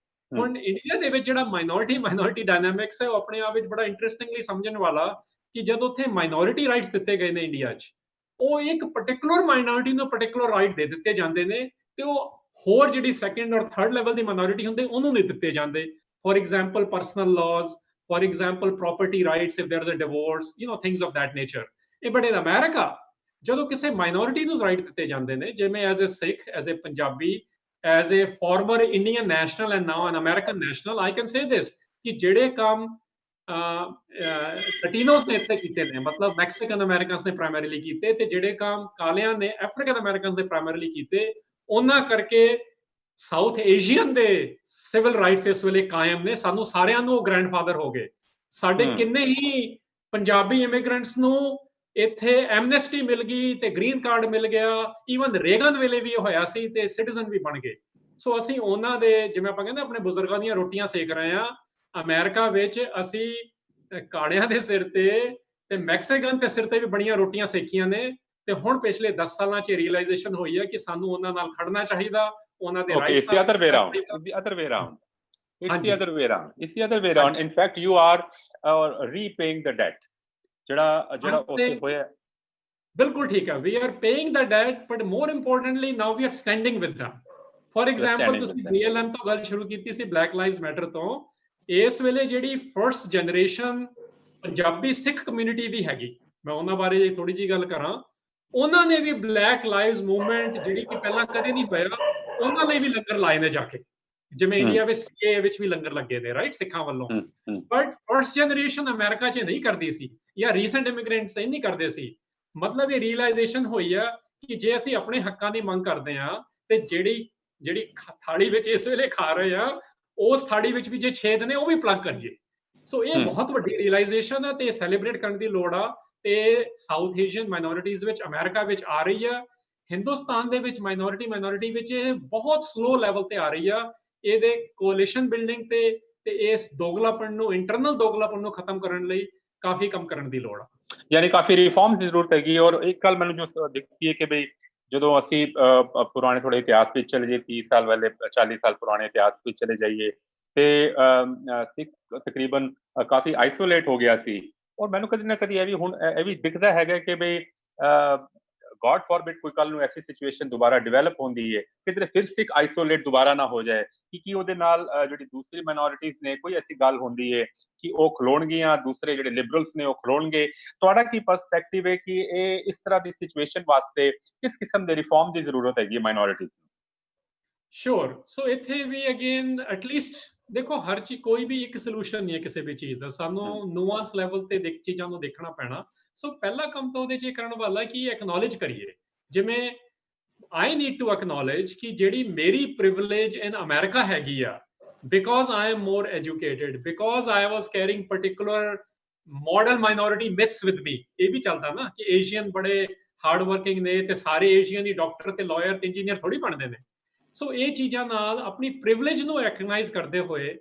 ਹੁਣ ਇੰਡੀਆ ਦੇ ਵਿੱਚ ਜਿਹੜਾ ਮਾਈਨੋਰਿਟੀ ਡਾਇਨਾਮਿਕਸ ਹੈ, ਉਹ ਆਪਣੇ ਆਪ ਵਿੱਚ ਬੜਾ ਇੰਟਰਸਟਿੰਗਲੀ ਸਮਝਣ ਵਾਲਾ ਕਿ ਜਦੋਂ ਉੱਥੇ ਮਾਈਨੋਰਿਟੀ ਰਾਈਟਸ ਦਿੱਤੇ ਗਏ ਨੇ ਇੰਡੀਆ 'ਚ, ਉਹ ਇੱਕ ਪਾਰਟਿਕੂਲਰ ਮਾਈਨੋਰਿਟੀ ਨੂੰ ਪਾਰਟਿਕੂਲਰ ਰਾਈਟ ਦੇ ਦਿੱਤੇ ਜਾਂਦੇ ਨੇ ਤੇ ਉਹ ਹੋਰ ਜਿਹੜੀ ਸੈਕੰਡ ਔਰ ਥਰਡ ਲੈਵਲ ਦੀ ਮਾਈਨੋਰਿਟੀ ਹੁੰਦੇ ਉਹਨੂੰ ਨਹੀਂ ਦਿੱਤੇ ਜਾਂਦੇ। For example personal laws, for example property rights, if there is a divorce, things of that nature. ਇਹ ਬੜੇ ਅਮਰੀਕਾ ਜਦੋਂ ਕਿਸੇ ਮਾਈਨੋਰਿਟੀ ਨੂੰ ਰਾਈਟ ਦਿੱਤੇ ਜਾਂਦੇ ਨੇ, ਜਿਵੇਂ as a Sikh, as a Punjabi, as a former Indian national and now an American national, I can say this ਕਿ ਜਿਹੜੇ ਕੰਮ ਲਟੀਨੋਸ ਨੇ ਇੱਥੇ ਕੀਤੇ ਨੇ, ਮਤਲਬ ਮੈਕਸੀਕਨ ਅਮਰੀਕਨਸ ਨੇ ਪ੍ਰਾਇਮਰੀਲੀ ਕੀਤੇ, ਤੇ ਜਿਹੜੇ ਕੰਮ ਕਾਲਿਆਂ ਨੇ ਅਫਰੀਕਨ ਅਮਰੀਕਨਸ ਨੇ ਪ੍ਰਾਇਮਰੀਲੀ ਕੀਤੇ, ਉਹਨਾਂ ਕਰਕੇ ਸਾਊਥ ਏਸ਼ੀਅਨ ਦੇ ਸਿਵਲ ਰਾਈਟਸ ਇਸ ਵੇਲੇ ਕਾਇਮ ਨੇ। ਸਾਨੂੰ ਸਾਰਿਆਂ ਨੂੰ ਗ੍ਰੈਂਡਫਾਦਰ ਹੋ ਗਏ। ਸਾਡੇ ਕਿੰਨੇ ਹੀ ਪੰਜਾਬੀ ਇਮੀਗ੍ਰੈਂਟਸ ਨੂੰ ਇੱਥੇ ਐਮਨੈਸਟੀ ਮਿਲ ਗਈ ਤੇ ਗ੍ਰੀਨ ਕਾਰਡ ਮਿਲ ਗਿਆ, ਈਵਨ ਰੇਗਨ ਵੇਲੇ ਵੀ ਹੋਇਆ ਸੀ ਤੇ ਸਿਟੀਜ਼ਨ ਵੀ ਬਣ ਗਏ। ਸੋ ਅਸੀਂ ਉਹਨਾਂ ਦੇ, ਜਿਵੇਂ ਆਪਾਂ ਕਹਿੰਦੇ ਆਪਣੇ ਬਜ਼ੁਰਗਾਂ ਦੀਆਂ ਰੋਟੀਆਂ ਸੇਕ ਰਹੇ ਹਾਂ। ਅਮਰੀਕਾ ਵਿੱਚ ਅਸੀਂ ਕਾੜਿਆਂ ਦੇ ਸਿਰ ਤੇ ਮੈਕਸੀਕਨ ਦੇ ਸਿਰ ਤੇ ਵੀ ਬੜੀਆਂ ਰੋਟੀਆਂ ਸੇਕੀਆਂ ਨੇ, ਤੇ ਹੁਣ ਪਿਛਲੇ 10 ਸਾਲਾਂ 'ਚ ਰੀਅਲਾਈਜੇਸ਼ਨ ਹੋਈ ਹੈ ਕਿ ਸਾਨੂੰ ਉਹਨਾਂ ਨਾਲ ਖੜਨਾ ਚਾਹੀਦਾ, ਉਹਨਾਂ ਦੇ rights It's the other way around. In fact, you are repaying the debt. ਜਿਹੜਾ ਉੱਥੇ ਹੋਇਆ। ਬਿਲਕੁਲ ਠੀਕ ਹੈ। We are paying the debt, but more importantly now we are standing with them. For example, ਤੁਸੀਂ BLM ਤੋਂ ਗੱਲ ਸ਼ੁਰੂ ਕੀਤੀ ਸੀ, ਬਲੈਕ ਲਾਈਵਜ਼ ਮੈਟਰ ਤੋਂ। ਇਸ ਵੇਲੇ ਜਿਹੜੀ ਫਰਸਟ ਜਨਰੇਸ਼ਨ ਪੰਜਾਬੀ ਸਿੱਖ ਕਮਿਊਨਿਟੀ ਵੀ ਹੈਗੀ, ਮੈਂ ਉਹਨਾਂ ਬਾਰੇ ਥੋੜੀ ਜਿਹੀ ਗੱਲ ਕਰਾਂ, ਉਹਨਾਂ ਨੇ ਵੀ ਬਲੈਕ ਲਾਈਵਸ ਮੂਵਮੈਂਟ ਜਿਹੜੀ ਕਿ ਪਹਿਲਾਂ ਕਦੇ ਨਹੀਂ ਹੋਇਆ, ਉਹਨਾਂ ਲਈ ਵੀ ਲੰਗਰ ਲਾਏ ਨੇ ਜਾ ਕੇ, ਜਿਵੇਂ ਇੰਡੀਆ ਵਿੱਚ ਸੀਏ ਵਿੱਚ ਵੀ ਲੰਗਰ ਲੱਗੇ ਨੇ, ਰਾਈਟ, ਸਿੱਖਾਂ ਵੱਲੋਂ। ਬਟ ਫਰਸਟ ਜਨਰੇਸ਼ਨ ਅਮਰੀਕਾ 'ਚ ਨਹੀਂ ਕਰਦੀ ਸੀ, ਜਾਂ ਰੀਸੈਂਟ ਇਮੀਗ੍ਰੈਂਟਸ ਨਹੀਂ ਕਰਦੇ ਸੀ। ਮਤਲਬ ਇਹ ਰੀਅਲਾਈਜੇਸ਼ਨ ਹੋਈ ਆ ਕਿ ਜੇ ਅਸੀਂ ਆਪਣੇ ਹੱਕਾਂ ਦੀ ਮੰਗ ਕਰਦੇ ਆ, ਤੇ ਜਿਹੜੀ ਥਾਲੀ ਵਿੱਚ ਇਸ ਵੇਲੇ ਖਾ ਰਹੇ ਆ, ਉਸ ਥਾਲੀ ਵਿੱਚ ਵੀ ਜੇ ਛੇਦ ਨੇ ਉਹ ਵੀ ਪਲੱਗ ਕਰੀਏ। ਸੋ ਇਹ ਬਹੁਤ ਵੱਡੀ ਰੀਅਲਾਈਜੇਸ਼ਨ ਆ, ਤੇ ਸੈਲੀਬ੍ਰੇਟ ਕਰਨ ਦੀ ਲੋੜ ਆ। ਤੇ ਸਾਊਥ ਏਸ਼ੀਅਨ ਮਾਈਨੋਰਿਟੀਜ਼ ਵਿੱਚ ਅਮਰੀਕਾ ਵਿੱਚ ਆ ਰਹੀ ਆ, ਹਿੰਦੁਸਤਾਨ ਦੇ ਵਿੱਚ ਮਾਈਨੋਰਿਟੀ ਵਿੱਚ ਇਹ ਬਹੁਤ ਸਲੋ ਲੈਵਲ ਤੇ ਆ ਰਹੀ ਆ। ਇਹਦੇ ਕੋਲੀਸ਼ਨ ਬਿਲਡਿੰਗ ਤੇ ਇਸ ਦੋਗਲਾਪਨ ਨੂੰ, ਇੰਟਰਨਲ ਦੋਗਲਾਪਨ ਨੂੰ ਖਤਮ ਕਰਨ ਲਈ ਕਾਫੀ ਕੰਮ ਕਰਨ ਦੀ ਲੋੜ ਆ। ਯਾਨੀ ਕਾਫੀ ਰਿਫਾਰਮਸ ਦੀ ਜ਼ਰੂਰਤ ਹੈਗੀ। ਔਰ ਇੱਕ ਗੱਲ ਮੈਨੂੰ ਜੋ ਦਿਖਦੀ ਹੈ ਕਿ ਬਈ ਜਦੋਂ ਅਸੀਂ ਪੁਰਾਣੇ ਥੋੜੇ ਇਤਿਹਾਸ ਵਿੱਚ ਚਲੇ ਜਾਈਏ, 30 ਸਾਲ ਵਾਲੇ 40 ਸਾਲ ਪੁਰਾਣੇ ਇਤਿਹਾਸ ਵਿੱਚ ਚਲੇ ਜਾਈਏ, ਤੇ ਸਿੱਖ ਤਕਰੀਬਨ ਕਾਫੀ ਆਈਸੋਲੇਟ ਹੋ ਗਿਆ ਸੀ। ਔਰ ਮੈਨੂੰ ਕਦੀ ਨਾ ਕਦੀ ਇਹ ਵੀ ਦਿਖਦਾ ਹੈਗਾ ਕਿ ਬਈ ਗॉड फॉरबिड ਕੋਈ ਕੱਲ ਨੂੰ ਐਸੀ ਸਿਚੁਏਸ਼ਨ ਦੁਬਾਰਾ ਡਿਵੈਲਪ ਹੁੰਦੀ ਹੈ, ਕਿਧਰੇ ਫਿਰ ਸਿੱਖ ਆਈਸੋਲੇਟ ਦੁਬਾਰਾ ਨਾ ਹੋ ਜਾਏ, ਕਿ ਉਹਦੇ ਨਾਲ ਜਿਹੜੀ ਦੂਸਰੀ ਮਾਈਨੋਰਿਟੀਜ਼ ਨੇ ਕੋਈ ਐਸੀ ਗੱਲ ਹੁੰਦੀ ਹੈ ਕਿ ਉਹ ਖਲੋਣਗੀਆਂ, ਦੂਸਰੇ ਜਿਹੜੇ ਲਿਬਰਲਸ ਨੇ ਉਹ ਖਲੋਣਗੇ। ਤੁਹਾਡਾ ਕੀ ਪਰਸਪੈਕਟਿਵ ਹੈ ਕਿ ਇਹ ਇਸ ਤਰ੍ਹਾਂ ਦੀ ਸਿਚੁਏਸ਼ਨ ਵਾਸਤੇ ਕਿਸ ਕਿਸਮ ਦੇ ਰਿਫਾਰਮ ਦੀ ਜ਼ਰੂਰਤ ਹੈਗੀ ਮਾਈਨੋਰਿਟੀਜ਼ ਨੂੰ? ਸ਼ੋਰ। ਸੋ ਇੱਥੇ ਵੀ ਅਗੇਨ ਐਟਲੀਸਟ ਦੇਖੋ, ਹਰ ਚੀਜ਼ ਕੋਈ ਵੀ ਇੱਕ ਸੋਲੂਸ਼ਨ ਨਹੀਂ ਹੈ ਕਿਸੇ ਵੀ ਚੀਜ਼ ਦਾ, ਸਾਨੂੰ ਨੂਆਂਸ ਲੈਵਲ ਤੇ ਚੀਜ਼ਾਂ ਨੂੰ ਦੇਖਣਾ ਪੈਣਾ। ਸੋ ਪਹਿਲਾ ਕੰਮ ਤਾਂ ਉਹਦੇ 'ਚ ਕਰਨ ਵਾਲਾ ਕਿ ਐਕਨੋਲੇਜ ਕਰੀਏ, ਜਿਵੇਂ ਆਈ ਨੀਡ ਟੂ ਐਕਨੋਲੇਜ ਕਿ ਜਿਹੜੀ ਮੇਰੀ ਪ੍ਰਿਵਿਲੇਜ ਇਨ ਅਮਰੀਕਾ ਹੈਗੀ ਆ, because I am more educated, because I was carrying particular modern minority myths with me. ਇਹ ਵੀ ਚੱਲਦਾ ਨਾ ਕਿ ਏਸ਼ੀਅਨ ਬੜੇ ਹਾਰਡ ਵਰਕਿੰਗ ਨੇ, ਤੇ ਸਾਰੇ ਏਸ਼ੀਅਨ ਹੀ ਡਾਕਟਰ ਤੇ ਲਾਇਰ ਤੇ ਇੰਜੀਨੀਅਰ ਥੋੜੀ ਬਣਦੇ ਨੇ। ਸੋ ਇਹ ਚੀਜ਼ਾਂ ਨਾਲ ਆਪਣੀ ਪ੍ਰਿਵਿਲੇਜ ਨੂੰ ਰੈਕਗਨਾਈਜ਼ ਕਰਦੇ ਹੋਏ,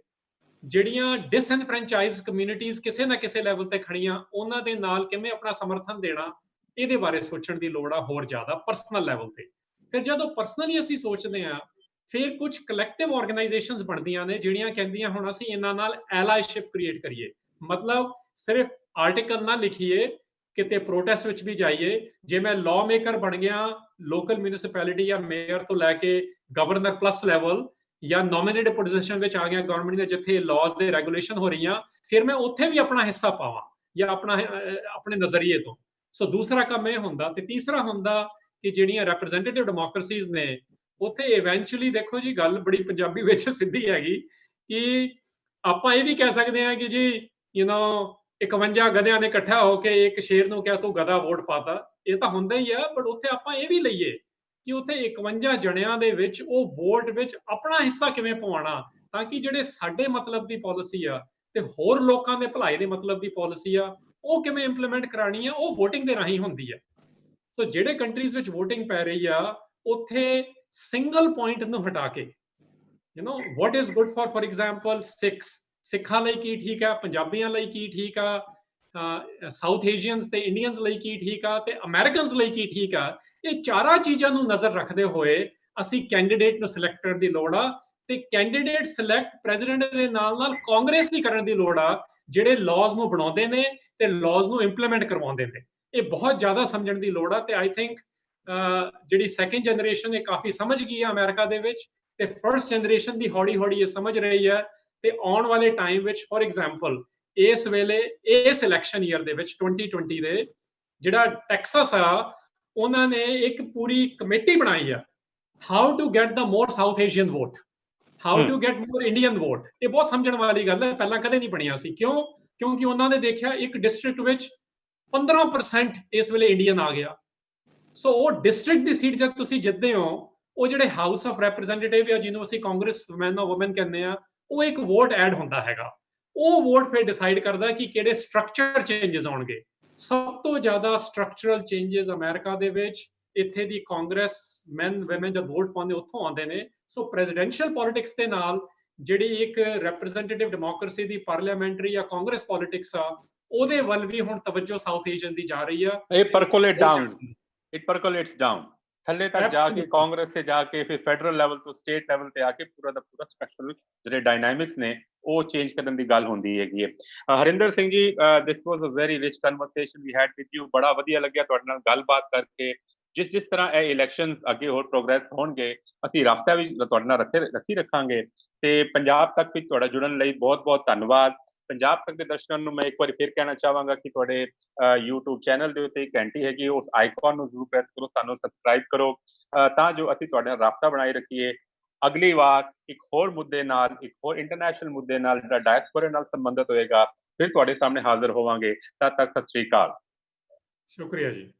ਜਿਹੜੀਆਂ ਡਿਸਐਨਫਰੈਂਚਾਈਜ਼ਡ ਕਮਿਊਨਿਟੀਜ਼ ਕਿਸੇ ਨਾ ਕਿਸੇ ਲੈਵਲ ਤੇ ਖੜੀਆਂ, ਉਹਨਾਂ ਦੇ ਨਾਲ ਕਿਵੇਂ ਆਪਣਾ ਸਮਰਥਨ ਦੇਣਾ, ਇਹਦੇ ਬਾਰੇ ਸੋਚਣ ਦੀ ਲੋੜ ਆ ਹੋਰ ਜ਼ਿਆਦਾ ਪਰਸਨਲ ਲੈਵਲ ਤੇ। ਫਿਰ ਜਦੋਂ ਪਰਸਨਲੀ ਅਸੀਂ ਸੋਚਦੇ ਆ, ਫਿਰ ਕੁਝ ਕਲੈਕਟਿਵ ਆਰਗੇਨਾਈਜੇਸ਼ਨਸ ਬਣਦੀਆਂ ਨੇ ਜਿਹੜੀਆਂ ਕਹਿੰਦੀਆਂ ਹੁਣ ਅਸੀਂ ਇਹਨਾਂ ਨਾਲ ਐਲਾਈਸ਼ਿਪ ਕ੍ਰੀਏਟ ਕਰੀਏ। ਮਤਲਬ ਸਿਰਫ ਆਰਟੀਕਲ ਨਾ ਲਿਖੀਏ, ਕਿਤੇ ਪ੍ਰੋਟੈਸਟ ਵਿੱਚ ਵੀ ਜਾਈਏ। ਜੇ ਮੈਂ ਲਾਅ ਮੇਕਰ ਬਣ ਗਿਆ, ਲੋਕਲ ਮਿਊਨਿਸਪੈਲਿਟੀ ਜਾਂ ਮੇਅਰ ਤੋਂ ਲੈ ਕੇ ਗਵਰਨਰ ਪਲੱਸ ਲੈਵਲ, ਜਾਂ ਨੋਮੀਨੇਟਡ ਪੋਜੀਸ਼ਨ ਵਿੱਚ ਆ ਗਿਆ ਗਵਰਨਮੈਂਟ ਦੇ, ਜਿੱਥੇ ਲਾਜ਼ ਦੇ ਰੈਗੂਲੇਸ਼ਨ ਹੋ ਰਹੀਆਂ, ਫਿਰ ਮੈਂ ਉੱਥੇ ਵੀ ਆਪਣਾ ਹਿੱਸਾ ਪਾਵਾਂ, ਜਾਂ ਆਪਣੇ ਨਜ਼ਰੀਏ ਤੋਂ। ਸੋ ਦੂਸਰਾ ਕੰਮ ਇਹ ਹੁੰਦਾ। ਤੇ ਤੀਸਰਾ ਹੁੰਦਾ ਕਿ ਜਿਹੜੀਆਂ ਰੈਪਰੈਜ਼ੈਂਟੇਟਿਵ ਡੈਮੋਕ੍ਰੇਸੀਜ਼ ਨੇ, ਉੱਥੇ ਇਵੈਂਚੁਅਲੀ ਦੇਖੋ ਜੀ, ਗੱਲ ਬੜੀ ਪੰਜਾਬੀ ਵਿੱਚ ਸਿੱਧੀ ਹੈਗੀ ਕਿ ਆਪਾਂ ਇਹ ਵੀ ਕਹਿ ਸਕਦੇ ਹਾਂ ਕਿ ਜੀ 51 ਗਧਿਆਂ ਨੇ ਇਕੱਠਾ ਹੋ ਕੇ ਇੱਕ ਸ਼ੇਰ ਨੂੰ ਕਿਹਾ ਤੂੰ ਗਧਾ ਵੋਟ ਪਾਤਾ। ਇਹ ਤਾਂ ਹੁੰਦਾ ਹੀ ਆ, ਪਰ ਉੱਥੇ ਆਪਾਂ ਇਹ ਵੀ ਲਈਏ ਕਿ ਉੱਥੇ 51 ਜਣਿਆਂ ਦੇ ਵਿੱਚ ਉਹ ਵੋਟ ਵਿੱਚ ਆਪਣਾ ਹਿੱਸਾ ਕਿਵੇਂ ਪਵਾਉਣਾ, ਤਾਂ ਕਿ ਜਿਹੜੇ ਸਾਡੇ ਮਤਲਬ ਦੀ ਪਾਲਿਸੀ ਆ ਤੇ ਹੋਰ ਲੋਕਾਂ ਦੇ ਭਲਾਈ ਦੇ ਮਤਲਬ ਦੀ ਪਾਲਿਸੀ ਆ, ਉਹ ਕਿਵੇਂ ਇੰਪਲੀਮੈਂਟ ਕਰਾਣੀ ਆ, ਉਹ ਵੋਟਿੰਗ ਦੇ ਰਾਹੀਂ ਹੁੰਦੀ ਆ। ਸੋ ਜਿਹੜੇ ਕੰਟਰੀਜ਼ ਵਿੱਚ ਵੋਟਿੰਗ ਪੈ ਰਹੀ ਆ, ਉੱਥੇ ਸਿੰਗਲ ਪੁਆਇੰਟ ਨੂੰ ਹਟਾ ਕੇ what is good for example ਸਿੱਖਾਂ ਲਈ ਕੀ ਠੀਕ ਆ, ਪੰਜਾਬੀਆਂ ਲਈ ਕੀ ਠੀਕ ਆ, ਸਾਊਥ ਏਸ਼ੀਅਨਸ ਤੇ ਇੰਡੀਅਨਸ ਲਈ ਕੀ ਠੀਕ ਆ, ਤੇ ਅਮਰੀਕਨਸ ਲਈ ਕੀ ਠੀਕ ਆ, ਇਹ ਚਾਰਾਂ ਚੀਜ਼ਾਂ ਨੂੰ ਨਜ਼ਰ ਰੱਖਦੇ ਹੋਏ ਅਸੀਂ ਕੈਂਡੀਡੇਟ ਨੂੰ ਸਿਲੈਕਟ ਕਰਨ ਦੀ ਲੋੜ ਆ। ਤੇ ਕੈਂਡੀਡੇਟ ਸਿਲੈਕਟ ਪ੍ਰੈਜ਼ੀਡੈਂਟ ਦੇ ਨਾਲ ਨਾਲ ਕਾਂਗਰਸ ਦੀ ਕਰਨ ਦੀ ਲੋੜ ਆ, ਜਿਹੜੇ ਲਾਜ਼ ਨੂੰ ਬਣਾਉਂਦੇ ਨੇ ਤੇ ਲਾਜ਼ ਨੂੰ ਇੰਪਲੀਮੈਂਟ ਕਰਵਾਉਂਦੇ ਨੇ। ਇਹ ਬਹੁਤ ਜ਼ਿਆਦਾ ਸਮਝਣ ਦੀ ਲੋੜ ਆ। ਤੇ ਆਈ ਥਿੰਕ ਜਿਹੜੀ ਸੈਕੰਡ ਜਨਰੇਸ਼ਨ ਇਹ ਕਾਫੀ ਸਮਝ ਗਈ ਆ ਅਮਰੀਕਾ ਦੇ ਵਿੱਚ, ਤੇ ਫਰਸਟ ਜਨਰੇਸ਼ਨ ਦੀ ਹੌਲੀ ਹੌਲੀ ਇਹ ਸਮਝ ਰਹੀ ਹੈ। ਤੇ ਆਉਣ ਵਾਲੇ ਟਾਈਮ ਵਿੱਚ ਫੋਰ ਐਗਜ਼ਾਮਪਲ ਇਸ ਵੇਲੇ ਇਸ ਇਲੈਕਸ਼ਨ ਈਅਰ ਦੇ ਵਿੱਚ 2020 ਦੇ ਜਿਹੜਾ ਟੈਕਸਸ ਆ, ਉਹਨਾਂ ਨੇ ਇੱਕ ਪੂਰੀ ਕਮੇਟੀ ਬਣਾਈ ਆ, how to get the more South Asian vote, how to get more Indian vote. ਇਹ ਬਹੁਤ ਸਮਝਣ ਵਾਲੀ ਗੱਲ ਹੈ, ਪਹਿਲਾਂ ਕਦੇ ਨਹੀਂ ਬਣੀਆਂ ਸੀ। ਕਿਉਂਕਿ ਉਹਨਾਂ ਨੇ ਦੇਖਿਆ ਇੱਕ ਡਿਸਟ੍ਰਿਕਟ ਵਿੱਚ 15% ਇਸ ਵੇਲੇ ਇੰਡੀਅਨ ਆ ਗਿਆ। ਸੋ ਉਹ ਡਿਸਟ੍ਰਿਕਟ ਦੀ ਸੀਟ ਜਦ ਤੁਸੀਂ ਜਿੱਤਦੇ ਹੋ, ਉਹ ਜਿਹੜੇ ਹਾਊਸ ਆਫ ਰੈਪਰੈਜ਼ੈਂਟੇਟਿਵ ਆ, ਜਿਹਨੂੰ ਅਸੀਂ ਕਾਂਗਰਸ ਮੈਨ ਔਰ ਵੂਮਨ ਕਹਿੰਦੇ ਆ, ਉਹ ਇੱਕ ਵੋਟ ਐਡ ਹੁੰਦਾ ਹੈਗਾ। ਉਹ ਵੋਟ ਫਿਰ ਡਿਸਾਈਡ ਕਰਦਾ ਕਿ ਕਿਹੜੇ ਸਟਰਕਚਰ ਚੇਂਜਸ ਆਉਣਗੇ। ਸਭ ਤੋਂ ਜ਼ਿਆਦਾ ਸਟਰਕਚਰਲ ਚੇਂਜਸ ਅਮਰੀਕਾ ਦੇ ਵਿੱਚ ਇੱਥੇ ਦੀ ਕਾਂਗਰਸ ਮੈਨ ਵੂਮਨ ਜਦ ਵੋਟ ਪਾਉਂਦੇ ਉੱਥੋਂ ਆਉਂਦੇ ਨੇ। ਸੋ ਪ੍ਰੈਜ਼ੀਡੈਂਸ਼ੀਅਲ ਪੋਲਿਟਿਕਸ ਦੇ ਨਾਲ ਜਿਹੜੀ ਇੱਕ ਰੈਪਰੈਜ਼ੈਂਟੇਟਿਵ ਡੈਮੋਕ੍ਰੇਸੀ ਦੀ ਪਾਰਲੀਮੈਂਟਰੀ ਜਾਂ ਕਾਂਗਰਸ ਪੋਲਿਟਿਕਸ ਆ, ਉਹਦੇ ਵੱਲ ਵੀ ਹੁਣ ਤਵੱਜੋ ਸਾਊਥ ਏਸ਼ੀਅਨ ਦੀ ਜਾ ਰਹੀ ਆ। ਇਹ ਪਰਕੋਲੇਟ ਡਾਊਨ, ਇਟ ਪਰਕੋਲੇਟਸ ਡਾਊਨ, ਥੱਲੇ ਤੱਕ ਜਾ ਕੇ ਕਾਂਗਰਸ ਤੇ ਜਾ ਕੇ ਫਿਰ ਫੈਡਰਲ ਲੈਵਲ ਤੋਂ ਸਟੇਟ ਲੈਵਲ ਤੇ ਆ ਕੇ ਪੂਰਾ ਦਾ ਪੂਰਾ ਸਟਰਕਚਰਲ ਜਿਹੜੇ ਡਾਇਨਾਮਿਕਸ ਨੇ ਉਹ ਚੇਂਜ ਕਰਨ ਦੀ ਗੱਲ ਹੁੰਦੀ ਹੈਗੀ ਹੈ। Harinder Singh ji, this was a very rich conversation we had with you. ਬੜਾ ਵਧੀਆ ਲੱਗਿਆ ਤੁਹਾਡੇ ਨਾਲ ਗੱਲਬਾਤ ਕਰਕੇ। ਜਿਸ ਤਰ੍ਹਾਂ ਇਹ ਇਲੈਕਸ਼ਨਸ ਅੱਗੇ ਹੋਰ ਪ੍ਰੋਗਰੈਸ ਹੋਣਗੇ, ਅਸੀਂ ਰਾਬਤਾ ਵੀ ਤੁਹਾਡੇ ਨਾਲ ਰੱਖੀ ਰੱਖਾਂਗੇ। ਤੇ ਪੰਜਾਬ ਤੱਕ ਵੀ ਤੁਹਾਡਾ ਜੁੜਨ ਲਈ ਬਹੁਤ ਬਹੁਤ ਧੰਨਵਾਦ। ਪੰਜਾਬ ਤੱਕ ਦੇ ਦਰਸ਼ਕਾਂ ਨੂੰ ਮੈਂ ਇੱਕ ਵਾਰੀ ਫਿਰ ਕਹਿਣਾ ਚਾਹਾਂਗਾ ਕਿ ਤੁਹਾਡੇ YouTube ਚੈਨਲ ਦੇ ਉੱਤੇ ਇੱਕ ਘੰਟੀ ਹੈਗੀ, ਉਸ ਆਈਕਨ ਨੂੰ ਜ਼ਰੂਰ ਪ੍ਰੈਸ ਕਰੋ, ਸਾਨੂੰ ਸਬਸਕ੍ਰਾਈਬ ਕਰੋ, ਤਾਂ ਜੋ ਅਸੀਂ ਤੁਹਾਡੇ ਨਾਲ ਰਾਬਤਾ ਬਣਾਈ ਰੱਖੀਏ। ਅਗਲੀ ਵਾਰ ਇੱਕ ਹੋਰ ਮੁੱਦੇ ਨਾਲ, ਇੱਕ ਹੋਰ ਇੰਟਰਨੈਸ਼ਨਲ ਮੁੱਦੇ ਨਾਲ ਜਿਹੜਾ ਡਾਇਸਪੋਰਾ ਨਾਲ ਸੰਬੰਧਿਤ ਹੋਏਗਾ, ਫਿਰ ਤੁਹਾਡੇ ਸਾਹਮਣੇ ਹਾਜ਼ਰ ਹੋਵਾਂਗੇ। ਤਦ ਤੱਕ ਸਤਿ ਸ਼੍ਰੀ ਅਕਾਲ। ਸ਼ੁਕਰੀਆ ਜੀ।